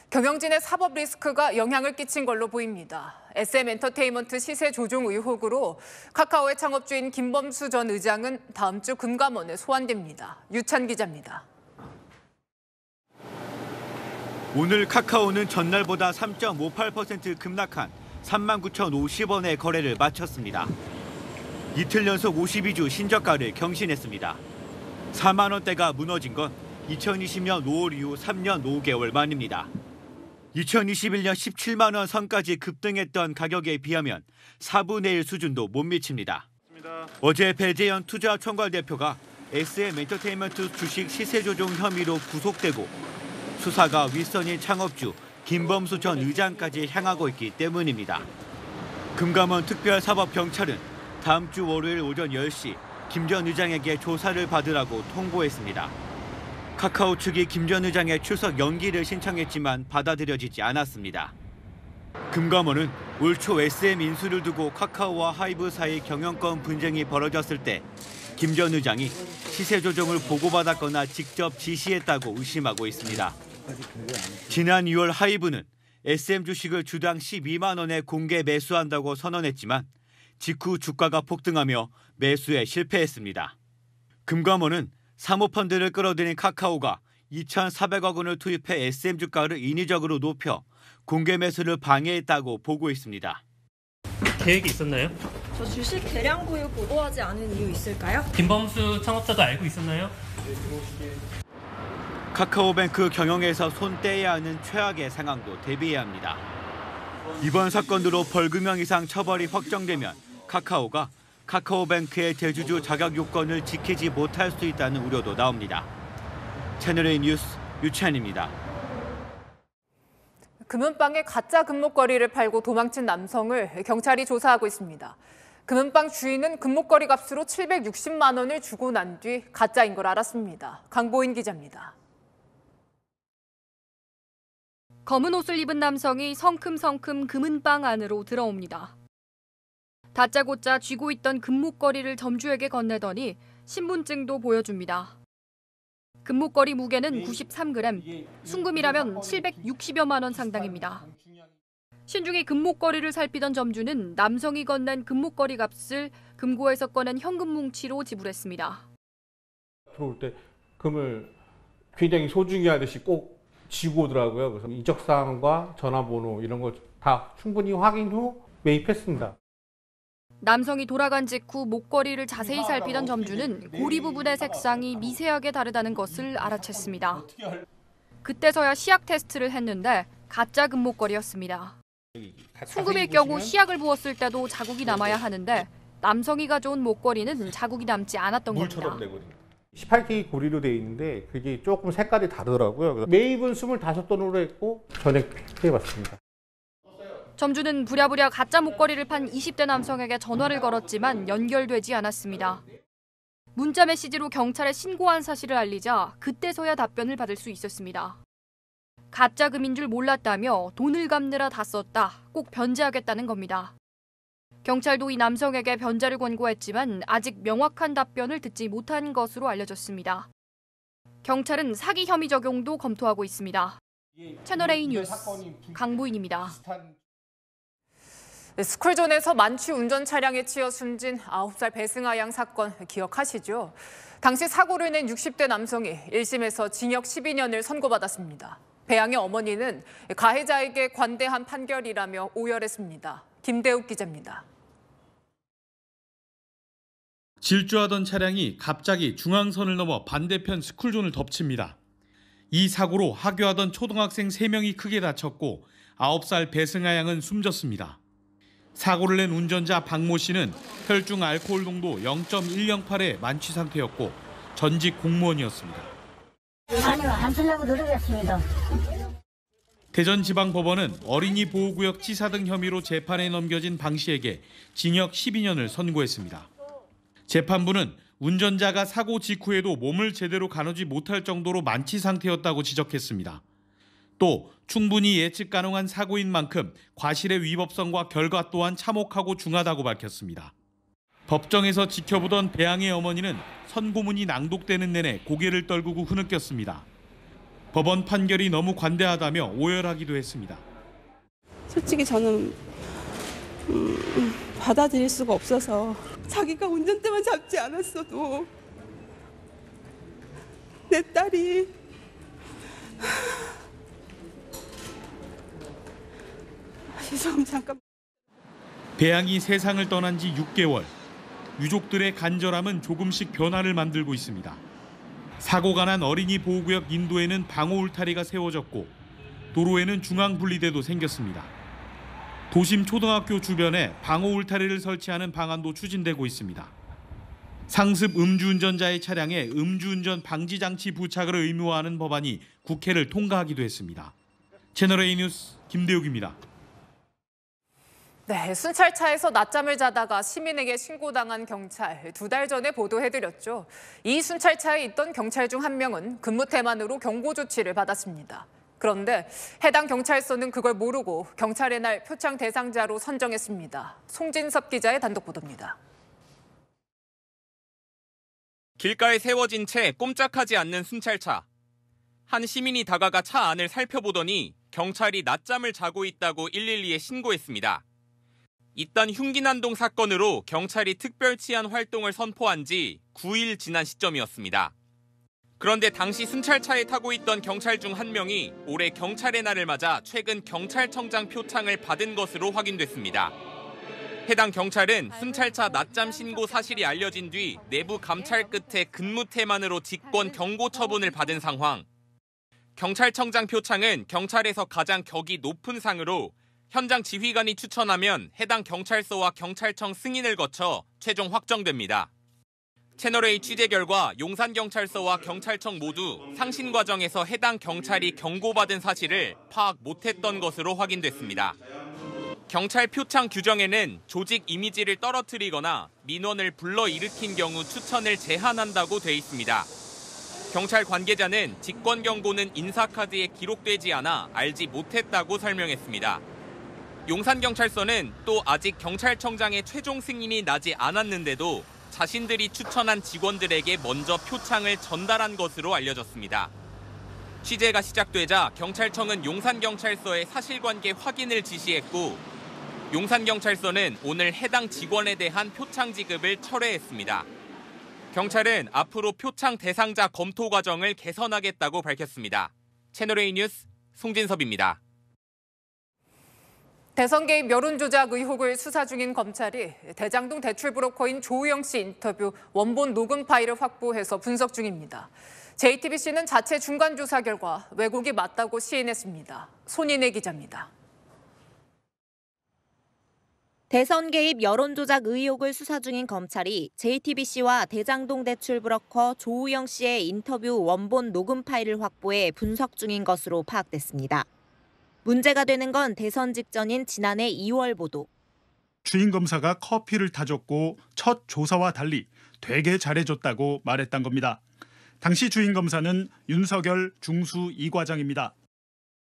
경영진의 사법 리스크가 영향을 끼친 걸로 보입니다. SM엔터테인먼트 시세 조종 의혹으로 카카오의 창업주인 김범수 전 의장은 다음 주 금감원에 소환됩니다. 유찬 기자입니다.
오늘 카카오는 전날보다 3.58% 급락한 39,050원의 거래를 마쳤습니다. 이틀 연속 52주 신저가를 경신했습니다. 4만 원대가 무너진 건 2020년 5월 이후 3년 5개월 만입니다. 2021년 17만 원 선까지 급등했던 가격에 비하면 4분의 1 수준도 못 미칩니다. 어제 배재현 투자총괄 대표가 SM엔터테인먼트 주식 시세 조종 혐의로 구속되고 수사가 윗선인 창업주 김범수 전 의장까지 향하고 있기 때문입니다. 금감원 특별사법경찰은 다음 주 월요일 오전 10시 김 전 의장에게 조사를 받으라고 통보했습니다. 카카오 측이 김 전 의장의 출석 연기를 신청했지만 받아들여지지 않았습니다. 금감원은 올 초 SM 인수를 두고 카카오와 하이브 사이 경영권 분쟁이 벌어졌을 때 김 전 의장이 시세 조정을 보고받았거나 직접 지시했다고 의심하고 있습니다. 지난 2월 하이브는 SM 주식을 주당 12만 원에 공개 매수한다고 선언했지만 직후 주가가 폭등하며 매수에 실패했습니다. 금감원은 사모펀드를 끌어들인 카카오가 2,400억 원을 투입해 SM 주가를 인위적으로 높여 공개 매수를 방해했다고 보고 있습니다.
계획이 있었나요?
저 주식 대량 보유 보고하지 않은 이유 있을까요?
김범수 창업자도 알고 있었나요?
카카오뱅크 경영에서 손 떼야 하는 최악의 상황도 대비해야 합니다. 이번 사건으로 벌금형 이상 처벌이 확정되면 카카오가 카카오뱅크의 대주주 자격 요건을 지키지 못할 수 있다는 우려도 나옵니다. 채널A 뉴스 유찬입니다.
금은방에 가짜 금목걸이를 팔고 도망친 남성을 경찰이 조사하고 있습니다. 금은방 주인은 금목걸이 값으로 760만 원을 주고 난 뒤 가짜인 걸 알았습니다. 강보인 기자입니다.
검은 옷을 입은 남성이 성큼성큼 금은방 안으로 들어옵니다. 다짜고짜 쥐고 있던 금목걸이를 점주에게 건네더니 신분증도 보여줍니다. 금목걸이 무게는 93g, 순금이라면 760여만 원 상당입니다. 신중히 금목걸이를 살피던 점주는 남성이 건넨 금목걸이 값을 금고에서 꺼낸 현금 뭉치로 지불했습니다.
들어올 때 금을 굉장히 소중히 하듯이 꼭 쥐고 오더라고요. 그래서 인적사항과 전화번호 이런 걸 다 충분히 확인 후 매입했습니다.
남성이 돌아간 직후 목걸이를 자세히 살피던 점주는 고리 부분의 색상이 미세하게 다르다는 것을 알아챘습니다. 그때서야 시약 테스트를 했는데 가짜 금목걸이였습니다. 순금일 경우 시약을 부었을 때도 자국이 남아야 하는데 남성이 가져온 목걸이는 자국이 남지 않았던 겁니다.
18K 고리로 되어 있는데 그게 조금 색깔이 다르더라고요. 매입은 25돈으로 했고 전액 피해봤습니다.
점주는 부랴부랴 가짜 목걸이를 판 20대 남성에게 전화를 걸었지만 연결되지 않았습니다. 문자 메시지로 경찰에 신고한 사실을 알리자 그때서야 답변을 받을 수 있었습니다. 가짜 금인 줄 몰랐다며 돈을 갚느라 다 썼다, 꼭 변제하겠다는 겁니다. 경찰도 이 남성에게 변제를 권고했지만 아직 명확한 답변을 듣지 못한 것으로 알려졌습니다. 경찰은 사기 혐의 적용도 검토하고 있습니다. 채널A 뉴스 강보인입니다.
스쿨존에서 만취 운전 차량에 치여 숨진 9살 배승아 양 사건 기억하시죠? 당시 사고를 낸 60대 남성이 1심에서 징역 12년을 선고받았습니다. 배 양의 어머니는 가해자에게 관대한 판결이라며 오열했습니다. 김대욱 기자입니다.
질주하던 차량이 갑자기 중앙선을 넘어 반대편 스쿨존을 덮칩니다. 이 사고로 하교하던 초등학생 3명이 크게 다쳤고 9살 배승아 양은 숨졌습니다. 사고를 낸 운전자 박모 씨는 혈중 알코올 농도 0.108의 만취 상태였고 전직 공무원이었습니다.
아니요, 안 쓰려고 노력했습니다.
대전지방법원은 어린이 보호구역 치사 등 혐의로 재판에 넘겨진 방 씨에게 징역 12년을 선고했습니다. 재판부는 운전자가 사고 직후에도 몸을 제대로 가누지 못할 정도로 만취 상태였다고 지적했습니다. 또 충분히 예측 가능한 사고인 만큼 과실의 위법성과 결과 또한 참혹하고 중하다고 밝혔습니다. 법정에서 지켜보던 배양의 어머니는 선고문이 낭독되는 내내 고개를 떨구고 흐느꼈습니다. 법원 판결이 너무 관대하다며 오열하기도 했습니다.
솔직히 저는 받아들일 수가 없어서 자기가 운전대만 잡지 않았어도 내 딸이 잠깐.
배양이 세상을 떠난 지 6개월. 유족들의 간절함은 조금씩 변화를 만들고 있습니다. 사고가 난 어린이 보호구역 인도에는 방호 울타리가 세워졌고 도로에는 중앙 분리대도 생겼습니다. 도심 초등학교 주변에 방호 울타리를 설치하는 방안도 추진되고 있습니다. 상습 음주운전자의 차량에 음주운전 방지 장치 부착을 의무화하는 법안이 국회를 통과하기도 했습니다. 채널A 뉴스 김대욱입니다.
네, 순찰차에서 낮잠을 자다가 시민에게 신고당한 경찰 2달 전에 보도해드렸죠. 이 순찰차에 있던 경찰 중 한 명은 근무 태만으로 경고 조치를 받았습니다. 그런데 해당 경찰서는 그걸 모르고 경찰의 날 표창 대상자로 선정했습니다. 송진섭 기자의 단독 보도입니다.
길가에 세워진 채 꼼짝하지 않는 순찰차. 한 시민이 다가가 차 안을 살펴보더니 경찰이 낮잠을 자고 있다고 112에 신고했습니다. 이딴 흉기난동 사건으로 경찰이 특별치안 활동을 선포한 지 9일 지난 시점이었습니다. 그런데 당시 순찰차에 타고 있던 경찰 중 한 명이 올해 경찰의 날을 맞아 최근 경찰청장 표창을 받은 것으로 확인됐습니다. 해당 경찰은 순찰차 낮잠 신고 사실이 알려진 뒤 내부 감찰 끝에 근무 태만으로 직권 경고 처분을 받은 상황. 경찰청장 표창은 경찰에서 가장 격이 높은 상으로 현장 지휘관이 추천하면 해당 경찰서와 경찰청 승인을 거쳐 최종 확정됩니다. 채널A 취재 결과 용산경찰서와 경찰청 모두 상신 과정에서 해당 경찰이 경고받은 사실을 파악 못했던 것으로 확인됐습니다. 경찰 표창 규정에는 조직 이미지를 떨어뜨리거나 민원을 불러일으킨 경우 추천을 제한한다고 돼 있습니다. 경찰 관계자는 직권 경고는 인사카드에 기록되지 않아 알지 못했다고 설명했습니다. 용산경찰서는 또 아직 경찰청장의 최종 승인이 나지 않았는데도 자신들이 추천한 직원들에게 먼저 표창을 전달한 것으로 알려졌습니다. 취재가 시작되자 경찰청은 용산경찰서에 사실관계 확인을 지시했고 용산경찰서는 오늘 해당 직원에 대한 표창 지급을 철회했습니다. 경찰은 앞으로 표창 대상자 검토 과정을 개선하겠다고 밝혔습니다. 채널A 뉴스 송진섭입니다.
대선 개입 여론 조작 의혹을 수사 중인 검찰이 대장동 대출 브로커인 조우영 씨 인터뷰 원본 녹음 파일을 확보해서 분석 중입니다. JTBC는 자체 중간 조사 결과 왜곡이 맞다고 시인했습니다. 손인혜 기자입니다.
대선 개입 여론 조작 의혹을 수사 중인 검찰이 JTBC와 대장동 대출 브로커 조우영 씨의 인터뷰 원본 녹음 파일을 확보해 분석 중인 것으로 파악됐습니다. 문제가 되는 건 대선 직전인 지난해 2월 보도.
주인 검사가 커피를 타줬고 첫 조사와 달리 되게 잘해줬다고 말했던 겁니다. 당시 주인 검사는 윤석열 중수 2과장입니다.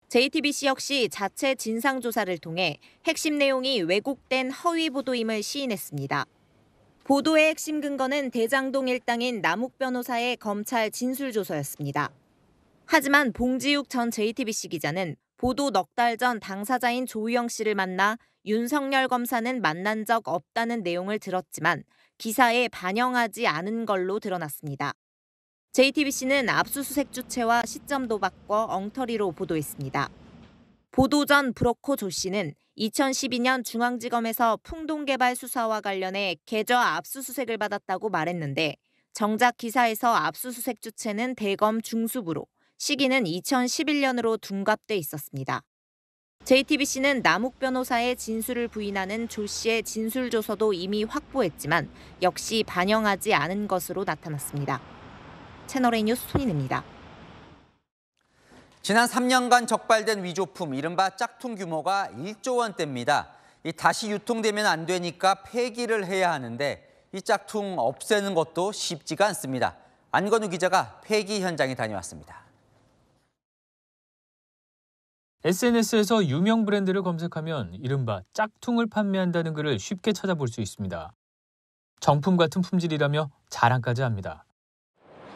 JTBC 역시 자체 진상조사를 통해 핵심 내용이 왜곡된 허위 보도임을 시인했습니다. 보도의 핵심 근거는 대장동 일당인 남욱 변호사의 검찰 진술조서였습니다. 하지만 봉지욱 전 JTBC 기자는 보도 넉 달 전 당사자인 조우영 씨를 만나 윤석열 검사는 만난 적 없다는 내용을 들었지만 기사에 반영하지 않은 걸로 드러났습니다. JTBC는 압수수색 주체와 시점도 바꿔 엉터리로 보도했습니다. 보도 전 브로커 조 씨는 2012년 중앙지검에서 풍동개발 수사와 관련해 계좌 압수수색을 받았다고 말했는데 정작 기사에서 압수수색 주체는 대검 중수부로 시기는 2011년으로 둔갑돼 있었습니다. JTBC는 남욱 변호사의 진술을 부인하는 조 씨의 진술조서도 이미 확보했지만 역시 반영하지 않은 것으로 나타났습니다. 채널A 뉴스 손인혜입니다.
지난 3년간 적발된 위조품, 이른바 짝퉁 규모가 1조 원대입니다. 다시 유통되면 안 되니까 폐기를 해야 하는데 이 짝퉁 없애는 것도 쉽지가 않습니다. 안건우 기자가 폐기 현장에 다녀왔습니다.
SNS에서 유명 브랜드를 검색하면 이른바 짝퉁을 판매한다는 글을 쉽게 찾아볼 수 있습니다. 정품 같은 품질이라며 자랑까지 합니다.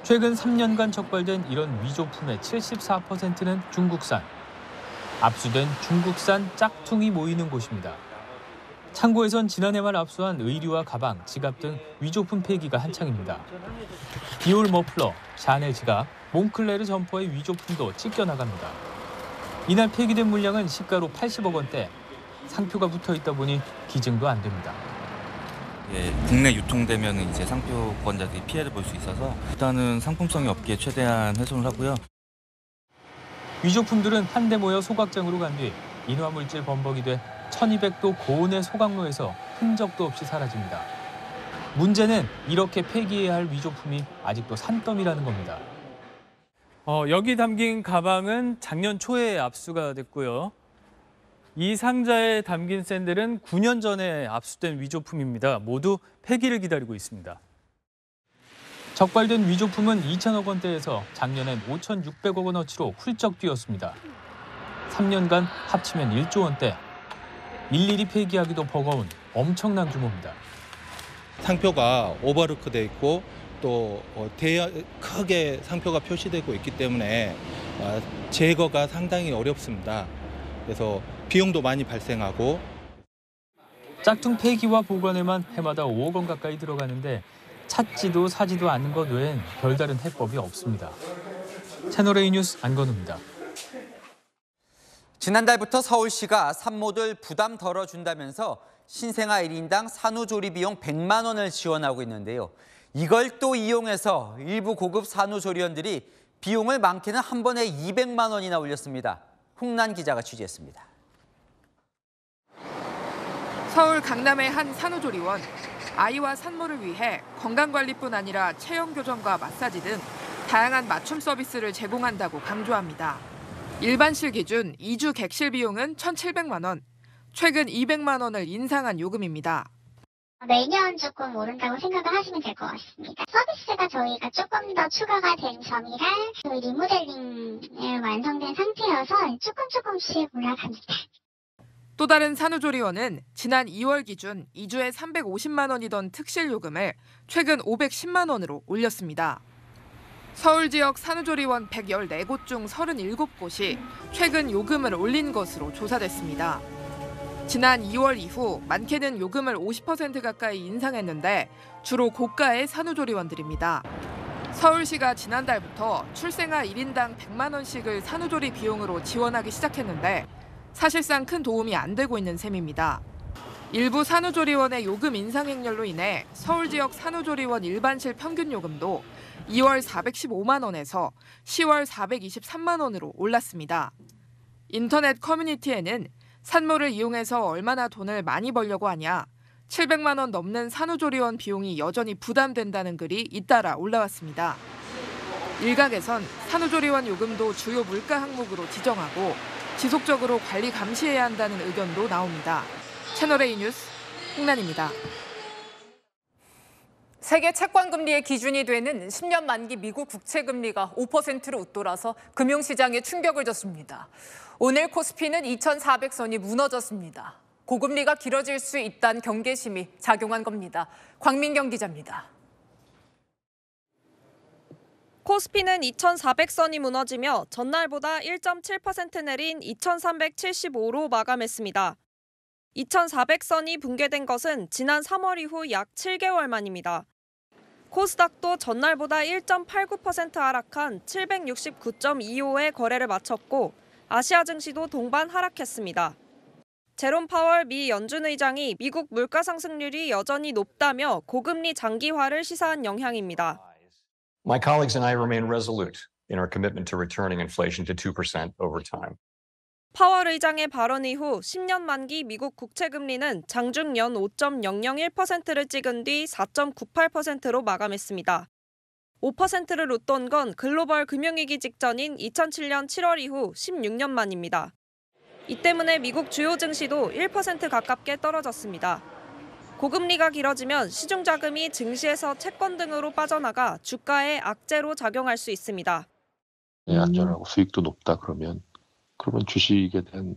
최근 3년간 적발된 이런 위조품의 74%는 중국산. 압수된 중국산 짝퉁이 모이는 곳입니다. 창고에선 지난해 말 압수한 의류와 가방, 지갑 등 위조품 폐기가 한창입니다. 디올 머플러, 샤넬 지갑, 몽클레르 점퍼의 위조품도 찢겨나갑니다. 이날 폐기된 물량은 시가로 80억 원대, 상표가 붙어 있다 보니 기증도 안 됩니다.
예, 국내 유통되면 이제 상표권자들이 피해를 볼 수 있어서 일단은 상품성이 없게 최대한 훼손을 하고요.
위조품들은 한데 모여 소각장으로 간 뒤 인화물질 범벅이 돼 1200도 고온의 소각로에서 흔적도 없이 사라집니다. 문제는 이렇게 폐기해야 할 위조품이 아직도 산더미라는 겁니다.
여기 담긴 가방은 작년 초에 압수가 됐고요. 이 상자에 담긴 샌들은 9년 전에 압수된 위조품입니다. 모두 폐기를 기다리고 있습니다.
적발된 위조품은 2천억 원대에서 작년엔 5,600억 원어치로 훌쩍 뛰었습니다. 3년간 합치면 1조 원대. 일일이 폐기하기도 버거운 엄청난 규모입니다.
상표가 오버루크돼 있고 또 크게 상표가 표시되고 있기 때문에 제거가 상당히 어렵습니다. 그래서 비용도 많이 발생하고.
짝퉁 폐기와 보관에만 해마다 5억 원 가까이 들어가는데 찾지도 사지도 않는 것 외엔 별다른 해법이 없습니다. 채널A 뉴스 안건우입니다.
지난달부터 서울시가 산모들 부담 덜어준다면서 신생아 1인당 산후조리 비용 100만 원을 지원하고 있는데요. 이걸 또 이용해서 일부 고급 산후조리원들이 비용을 많게는 한 번에 200만 원이나 올렸습니다. 홍란 기자가 취재했습니다.
서울 강남의 한 산후조리원. 아이와 산모를 위해 건강관리뿐 아니라 체형교정과 마사지 등 다양한 맞춤 서비스를 제공한다고 강조합니다. 일반실 기준 2주 객실 비용은 1,700만 원, 최근 200만 원을 인상한 요금입니다.
매년 조금 오른다고 생각을 하시면 될 것 같습니다. 서비스가 저희가 조금 더 추가가 된 점이라 저희 리모델링이 완성된 상태여서 조금씩 올라갑니다.
또 다른 산후조리원은 지난 2월 기준 2주에 350만 원이던 특실 요금을 최근 510만 원으로 올렸습니다. 서울 지역 산후조리원 114곳 중 37곳이 최근 요금을 올린 것으로 조사됐습니다. 지난 2월 이후 많게는 요금을 50% 가까이 인상했는데 주로 고가의 산후조리원들입니다. 서울시가 지난달부터 출생아 1인당 100만 원씩을 산후조리 비용으로 지원하기 시작했는데 사실상 큰 도움이 안 되고 있는 셈입니다. 일부 산후조리원의 요금 인상 행렬로 인해 서울 지역 산후조리원 일반실 평균 요금도 2월 415만 원에서 10월 423만 원으로 올랐습니다. 인터넷 커뮤니티에는 산모를 이용해서 얼마나 돈을 많이 벌려고 하냐, 700만 원 넘는 산후조리원 비용이 여전히 부담된다는 글이 잇따라 올라왔습니다. 일각에선 산후조리원 요금도 주요 물가 항목으로 지정하고 지속적으로 관리 감시해야 한다는 의견도 나옵니다. 채널A 뉴스 홍란입니다.
세계 채권금리의 기준이 되는 10년 만기 미국 국채금리가 5%로 웃돌아서 금융시장에 충격을 줬습니다. 오늘 코스피는 2,400선이 무너졌습니다. 고금리가 길어질 수 있다는 경계심이 작용한 겁니다. 광민경 기자입니다.
코스피는 2,400선이 무너지며 전날보다 1.7% 내린 2,375로 마감했습니다. 2,400선이 붕괴된 것은 지난 3월 이후 약 7개월 만입니다. 코스닥도 전날보다 1.89% 하락한 769.25의 거래를 마쳤고 아시아 증시도 동반 하락했습니다. 제롬 파월 미 연준 의장이 미국 물가 상승률이 여전히 높다며 고금리 장기화를 시사한 영향입니다.
My colleagues and I remain resolute in our commitment to returning inflation to 2% over time.
파월 의장의 발언 이후 10년 만기 미국 국채 금리는 장중 연 5.001%를 찍은 뒤 4.98%로 마감했습니다. 5%를 웃돈 건 글로벌 금융위기 직전인 2007년 7월 이후 16년 만입니다. 이 때문에 미국 주요 증시도 1% 가깝게 떨어졌습니다. 고금리가 길어지면 시중 자금이 증시에서 채권 등으로 빠져나가 주가에 악재로 작용할 수 있습니다.
안전하고 수익도 높다 그러면 주식에 대한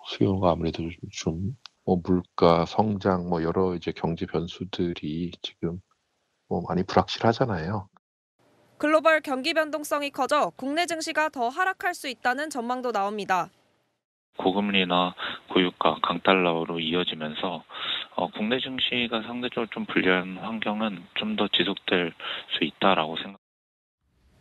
수요가 아무래도 좀 물가 성장 여러 이제 경제 변수들이 지금 많이 불확실하잖아요.
글로벌 경기 변동성이 커져 국내 증시가 더 하락할 수 있다는 전망도 나옵니다.
고금리나 고유가, 강달러로 이어지면서 국내 증시가 상대적으로 좀 불리한 환경은 좀 더 지속될 수 있다라고 생각합니다.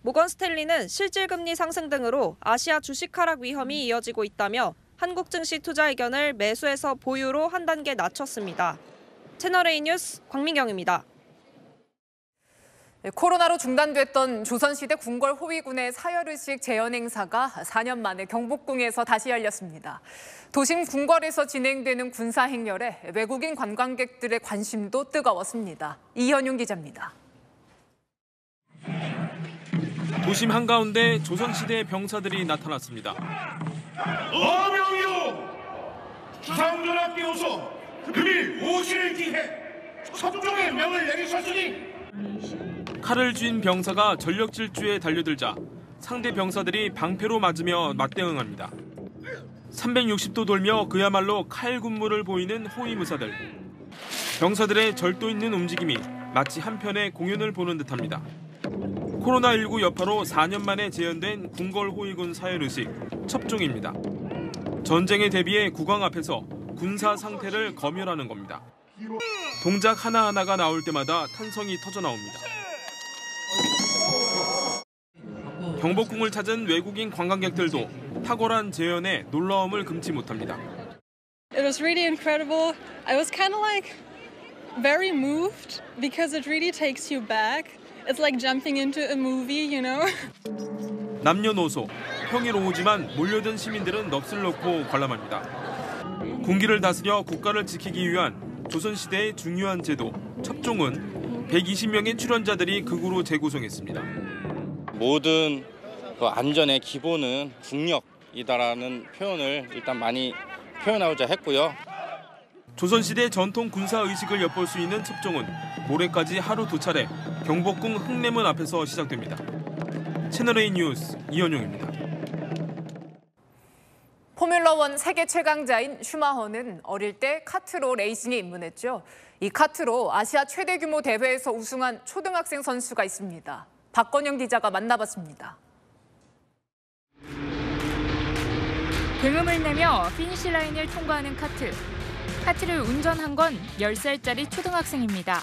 모건 스탠리는 실질금리 상승 등으로 아시아 주식 하락 위험이 이어지고 있다며 한국 증시 투자 의견을 매수에서 보유로 한 단계 낮췄습니다. 채널A 뉴스 광민경입니다.
코로나로 중단됐던 조선시대 궁궐 호위군의 사열의식 재현 행사가 4년 만에 경복궁에서 다시 열렸습니다. 도심 궁궐에서 진행되는 군사 행렬에 외국인 관광객들의 관심도 뜨거웠습니다. 이현용 기자입니다.
도심 한가운데 조선시대 병사들이 나타났습니다.
어명이요! 주상전하께서 금일 오시를 기해 섭종의 명을 내리셨으니
칼을 쥔 병사가 전력 질주에 달려들자 상대 병사들이 방패로 맞으며 맞대응합니다. 360도 돌며 그야말로 칼군무를 보이는 호위무사들. 병사들의 절도 있는 움직임이 마치 한편의 공연을 보는 듯합니다. 코로나19 여파로 4년 만에 재현된 궁궐 호위군 사열의식 첩종입니다. 전쟁에 대비해 국왕 앞에서 군사 상태를 검열하는 겁니다. 동작 하나하나가 나올 때마다 탄성이 터져나옵니다. 경복궁을 찾은 외국인 관광객들도 탁월한 재현에 놀라움을 금치 못합니다.
It was really incredible. I was kind of like very moved because it really takes you back. It's like jumping into a movie, you know.
남녀노소, 평일오후지만 몰려든 시민들은 넋을 놓고 관람합니다. 군기를 다스려 국가를 지키기 위한 조선시대의 중요한 제도, 첩종은 120명의 출연자들이 극으로 재구성했습니다.
모든 안전의 기본은 국력이다라는 표현을 일단 많이 표현하고자 했고요.
조선시대 전통 군사의식을 엿볼 수 있는 첩종은 모레까지 하루 2차례 경복궁 흥내문 앞에서 시작됩니다. 채널A 뉴스 이현용입니다.
포뮬러1 세계 최강자인 슈마허는 어릴 때 카트로 레이싱에 입문했죠. 이 카트로 아시아 최대 규모 대회에서 우승한 초등학생 선수가 있습니다. 박건영 기자가 만나봤습니다.
등음을 내며 피니시 라인을 통과하는 카트. 카트를 운전한 건 10살짜리 초등학생입니다.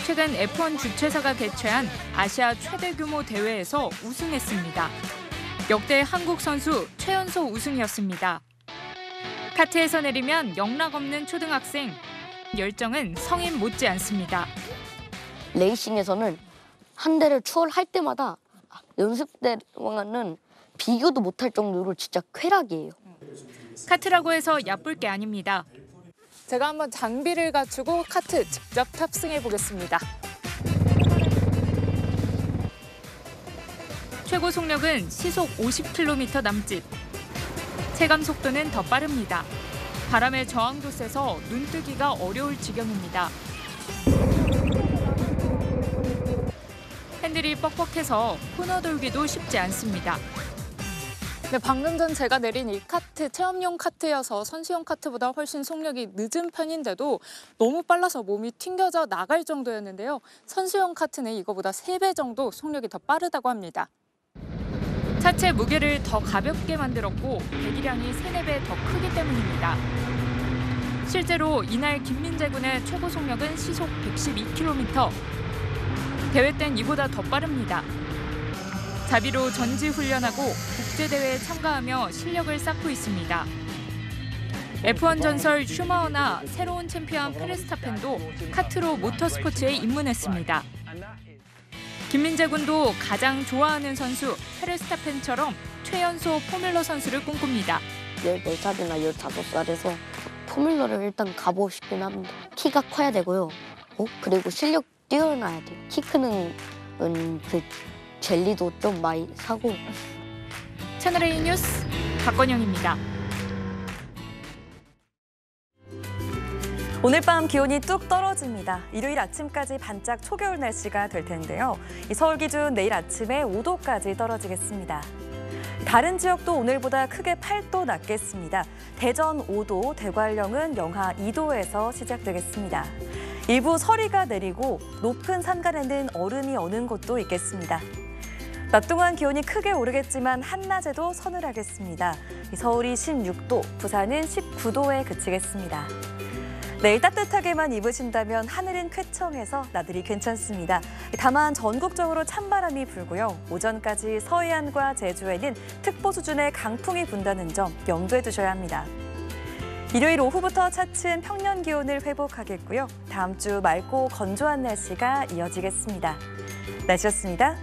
최근 F1 주최사가 개최한 아시아 최대 규모 대회에서 우승했습니다. 역대 한국 선수 최연소 우승이었습니다. 카트에서 내리면 영락 없는 초등학생. 열정은 성인 못지 않습니다.
레이싱에서는 한 대를 추월할 때마다 연습 때와는 비교도 못할 정도로 진짜 쾌락이에요.
카트라고 해서 얕볼 게 아닙니다.
제가 한번 장비를 갖추고 카트 직접 탑승해 보겠습니다.
최고 속력은 시속 50km 남짓. 체감 속도는 더 빠릅니다. 바람의 저항도 세서 눈뜨기가 어려울 지경입니다. 핸들이 뻑뻑해서 코너 돌기도 쉽지 않습니다.
네, 방금 전 제가 내린 이 카트 체험용 카트여서 선수용 카트보다 훨씬 속력이 늦은 편인데도 너무 빨라서 몸이 튕겨져 나갈 정도였는데요. 선수용 카트는 이거보다 3배 정도 속력이 더 빠르다고 합니다.
차체 무게를 더 가볍게 만들었고 배기량이 3-4배 더 크기 때문입니다. 실제로 이날 김민재 군의 최고 속력은 시속 112km. 대회 땐 이보다 더 빠릅니다. 자비로 전지 훈련하고 국제대회에 참가하며 실력을 쌓고 있습니다. F1 전설 슈마허나 새로운 챔피언 페르스타펜도 카트로 모터스포츠에 입문했습니다. 김민재 군도 가장 좋아하는 선수 페르스타펜처럼 최연소 포뮬러 선수를 꿈꿉니다.
14살이나 15살에서 포뮬러를 일단 가보고 싶긴 합니다. 키가 커야 되고요. 그리고 실력 뛰어나야 돼요. 키 크는 그 젤리도 좀 많이 사고.
채널A 뉴스 박건영입니다.
오늘 밤 기온이 뚝 떨어집니다. 일요일 아침까지 반짝 초겨울 날씨가 될 텐데요. 서울 기준 내일 아침에 5도까지 떨어지겠습니다. 다른 지역도 오늘보다 크게 8도 낮겠습니다. 대전 5도, 대관령은 영하 2도에서 시작되겠습니다. 일부 서리가 내리고 높은 산간에는 얼음이 어는 곳도 있겠습니다. 낮 동안 기온이 크게 오르겠지만 한낮에도 서늘하겠습니다. 서울이 16도, 부산은 19도에 그치겠습니다. 내일 따뜻하게만 입으신다면 하늘은 쾌청해서 나들이 괜찮습니다. 다만 전국적으로 찬바람이 불고요. 오전까지 서해안과 제주에는 특보 수준의 강풍이 분다는 점 염두에 두셔야 합니다. 일요일 오후부터 차츰 평년 기온을 회복하겠고요. 다음 주 맑고 건조한 날씨가 이어지겠습니다. 날씨였습니다.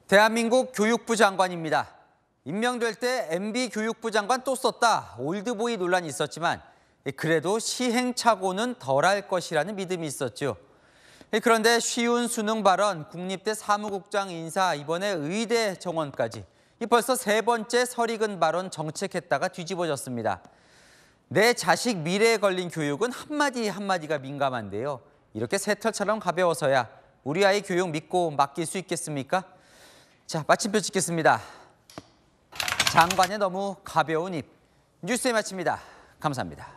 대한민국 교육부 장관입니다. 임명될 때 MB 교육부 장관 또 썼다. 올드보이 논란이 있었지만 그래도 시행착오는 덜할 것이라는 믿음이 있었죠. 그런데 쉬운 수능 발언, 국립대 사무국장 인사, 이번에 의대 정원까지 벌써 3번째 설익은 발언 정책했다가 뒤집어졌습니다. 내 자식 미래에 걸린 교육은 한마디 한마디가 민감한데요. 이렇게 새털처럼 가벼워서야 우리 아이 교육 믿고 맡길 수 있겠습니까? 자, 마침표 찍겠습니다. 장관의 너무 가벼운 입. 뉴스에 마칩니다. 감사합니다.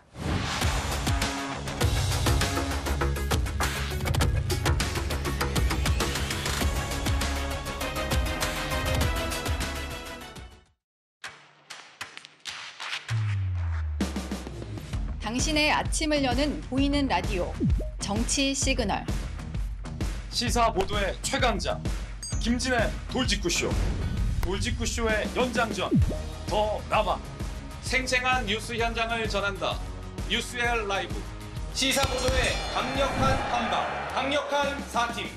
당신의 아침을 여는 보이는 라디오, 정치 시그널.
시사 보도의 최강자, 김진애 돌직구쇼. 돌직구쇼의 연장전, 더 남아. 생생한 뉴스 현장을 전한다. 뉴스엘 라이브. 시사 보도의 강력한 한방, 강력한 4팀.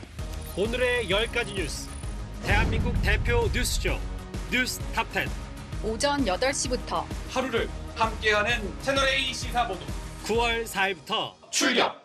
오늘의 10가지 뉴스. 대한민국 대표 뉴스쇼, 뉴스 탑10.
오전 8시부터
하루를 함께하는 채널A 시사 보도.
9월 4일부터
출격!